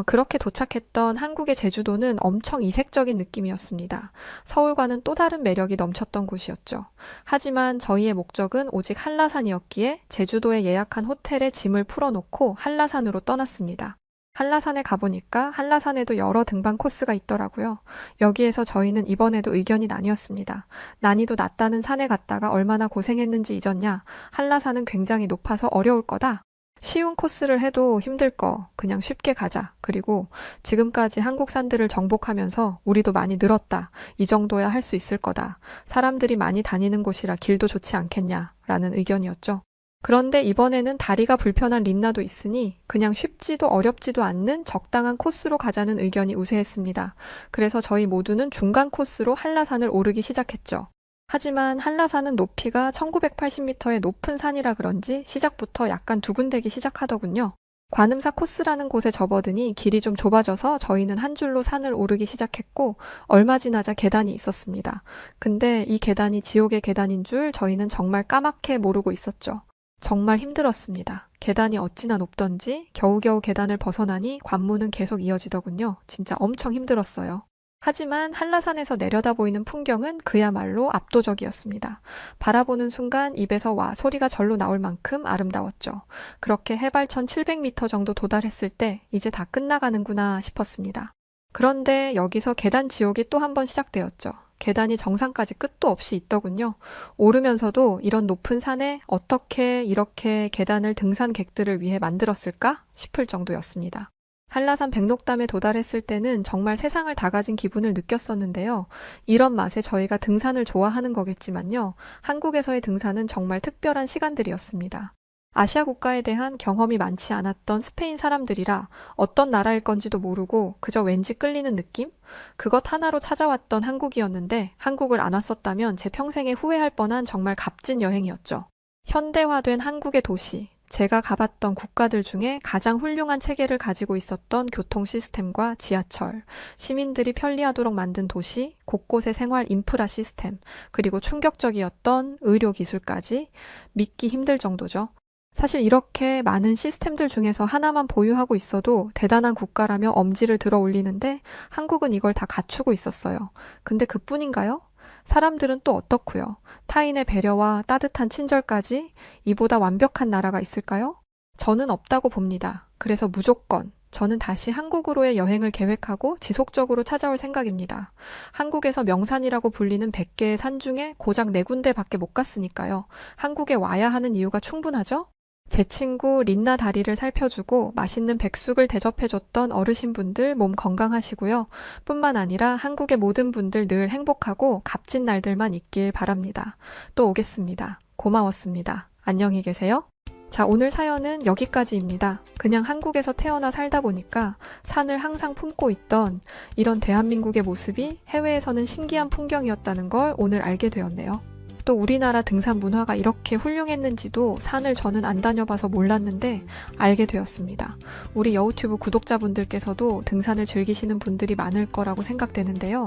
그렇게 도착했던 한국의 제주도는 엄청 이색적인 느낌이었습니다. 서울과는 또 다른 매력이 넘쳤던 곳이었죠. 하지만 저희의 목적은 오직 한라산이었기에 제주도에 예약한 호텔에 짐을 풀어놓고 한라산으로 떠났습니다. 한라산에 가보니까 한라산에도 여러 등반 코스가 있더라고요. 여기에서 저희는 이번에도 의견이 나뉘었습니다. 난이도 낮다는 산에 갔다가 얼마나 고생했는지 잊었냐? 한라산은 굉장히 높아서 어려울 거다. 쉬운 코스를 해도 힘들 거 그냥 쉽게 가자. 그리고 지금까지 한국 산들을 정복하면서 우리도 많이 늘었다. 이 정도야 할 수 있을 거다. 사람들이 많이 다니는 곳이라 길도 좋지 않겠냐. 라는 의견이었죠. 그런데 이번에는 다리가 불편한 린나도 있으니 그냥 쉽지도 어렵지도 않는 적당한 코스로 가자는 의견이 우세했습니다. 그래서 저희 모두는 중간 코스로 한라산을 오르기 시작했죠. 하지만 한라산은 높이가 1980m의 높은 산이라 그런지 시작부터 약간 두근대기 시작하더군요. 관음사 코스라는 곳에 접어드니 길이 좀 좁아져서 저희는 한 줄로 산을 오르기 시작했고 얼마 지나자 계단이 있었습니다. 근데 이 계단이 지옥의 계단인 줄 저희는 정말 까맣게 모르고 있었죠. 정말 힘들었습니다. 계단이 어찌나 높던지 겨우겨우 계단을 벗어나니 관문은 계속 이어지더군요. 진짜 엄청 힘들었어요. 하지만 한라산에서 내려다 보이는 풍경은 그야말로 압도적이었습니다. 바라보는 순간 입에서 와 소리가 절로 나올 만큼 아름다웠죠. 그렇게 해발 1700m 정도 도달했을 때 이제 다 끝나가는구나 싶었습니다. 그런데 여기서 계단 지옥이 또 한 번 시작되었죠. 계단이 정상까지 끝도 없이 있더군요. 오르면서도 이런 높은 산에 어떻게 이렇게 계단을 등산객들을 위해 만들었을까 싶을 정도였습니다. 한라산 백록담에 도달했을 때는 정말 세상을 다 가진 기분을 느꼈었는데요. 이런 맛에 저희가 등산을 좋아하는 거겠지만요. 한국에서의 등산은 정말 특별한 시간들이었습니다. 아시아 국가에 대한 경험이 많지 않았던 스페인 사람들이라 어떤 나라일 건지도 모르고 그저 왠지 끌리는 느낌? 그것 하나로 찾아왔던 한국이었는데 한국을 안 왔었다면 제 평생에 후회할 뻔한 정말 값진 여행이었죠. 현대화된 한국의 도시, 제가 가봤던 국가들 중에 가장 훌륭한 체계를 가지고 있었던 교통 시스템과 지하철, 시민들이 편리하도록 만든 도시, 곳곳의 생활 인프라 시스템, 그리고 충격적이었던 의료 기술까지 믿기 힘들 정도죠. 사실 이렇게 많은 시스템들 중에서 하나만 보유하고 있어도 대단한 국가라며 엄지를 들어 올리는데 한국은 이걸 다 갖추고 있었어요. 근데 그뿐인가요? 사람들은 또 어떻고요? 타인의 배려와 따뜻한 친절까지 이보다 완벽한 나라가 있을까요? 저는 없다고 봅니다. 그래서 무조건 저는 다시 한국으로의 여행을 계획하고 지속적으로 찾아올 생각입니다. 한국에서 명산이라고 불리는 100개의 산 중에 고작 4군데밖에 못 갔으니까요. 한국에 와야 하는 이유가 충분하죠? 제 친구 린나 다리를 살펴주고 맛있는 백숙을 대접해줬던 어르신분들 몸 건강하시고요. 뿐만 아니라 한국의 모든 분들 늘 행복하고 값진 날들만 있길 바랍니다. 또 오겠습니다. 고마웠습니다. 안녕히 계세요. 자, 오늘 사연은 여기까지입니다. 그냥 한국에서 태어나 살다 보니까 산을 항상 품고 있던 이런 대한민국의 모습이 해외에서는 신기한 풍경이었다는 걸 오늘 알게 되었네요. 또 우리나라 등산 문화가 이렇게 훌륭했는지도 산을 저는 안 다녀봐서 몰랐는데 알게 되었습니다. 우리 여우튜브 구독자분들께서도 등산을 즐기시는 분들이 많을 거라고 생각되는데요.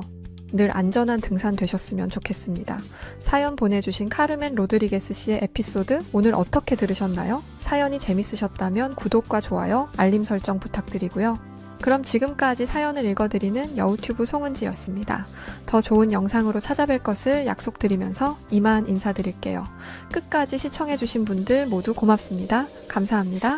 늘 안전한 등산 되셨으면 좋겠습니다. 사연 보내주신 카르멘 로드리게스 씨의 에피소드 오늘 어떻게 들으셨나요? 사연이 재밌으셨다면 구독과 좋아요, 알림 설정 부탁드리고요. 그럼 지금까지 사연을 읽어드리는 여우튜브 송은지였습니다. 더 좋은 영상으로 찾아뵐 것을 약속드리면서 이만 인사드릴게요. 끝까지 시청해주신 분들 모두 고맙습니다. 감사합니다.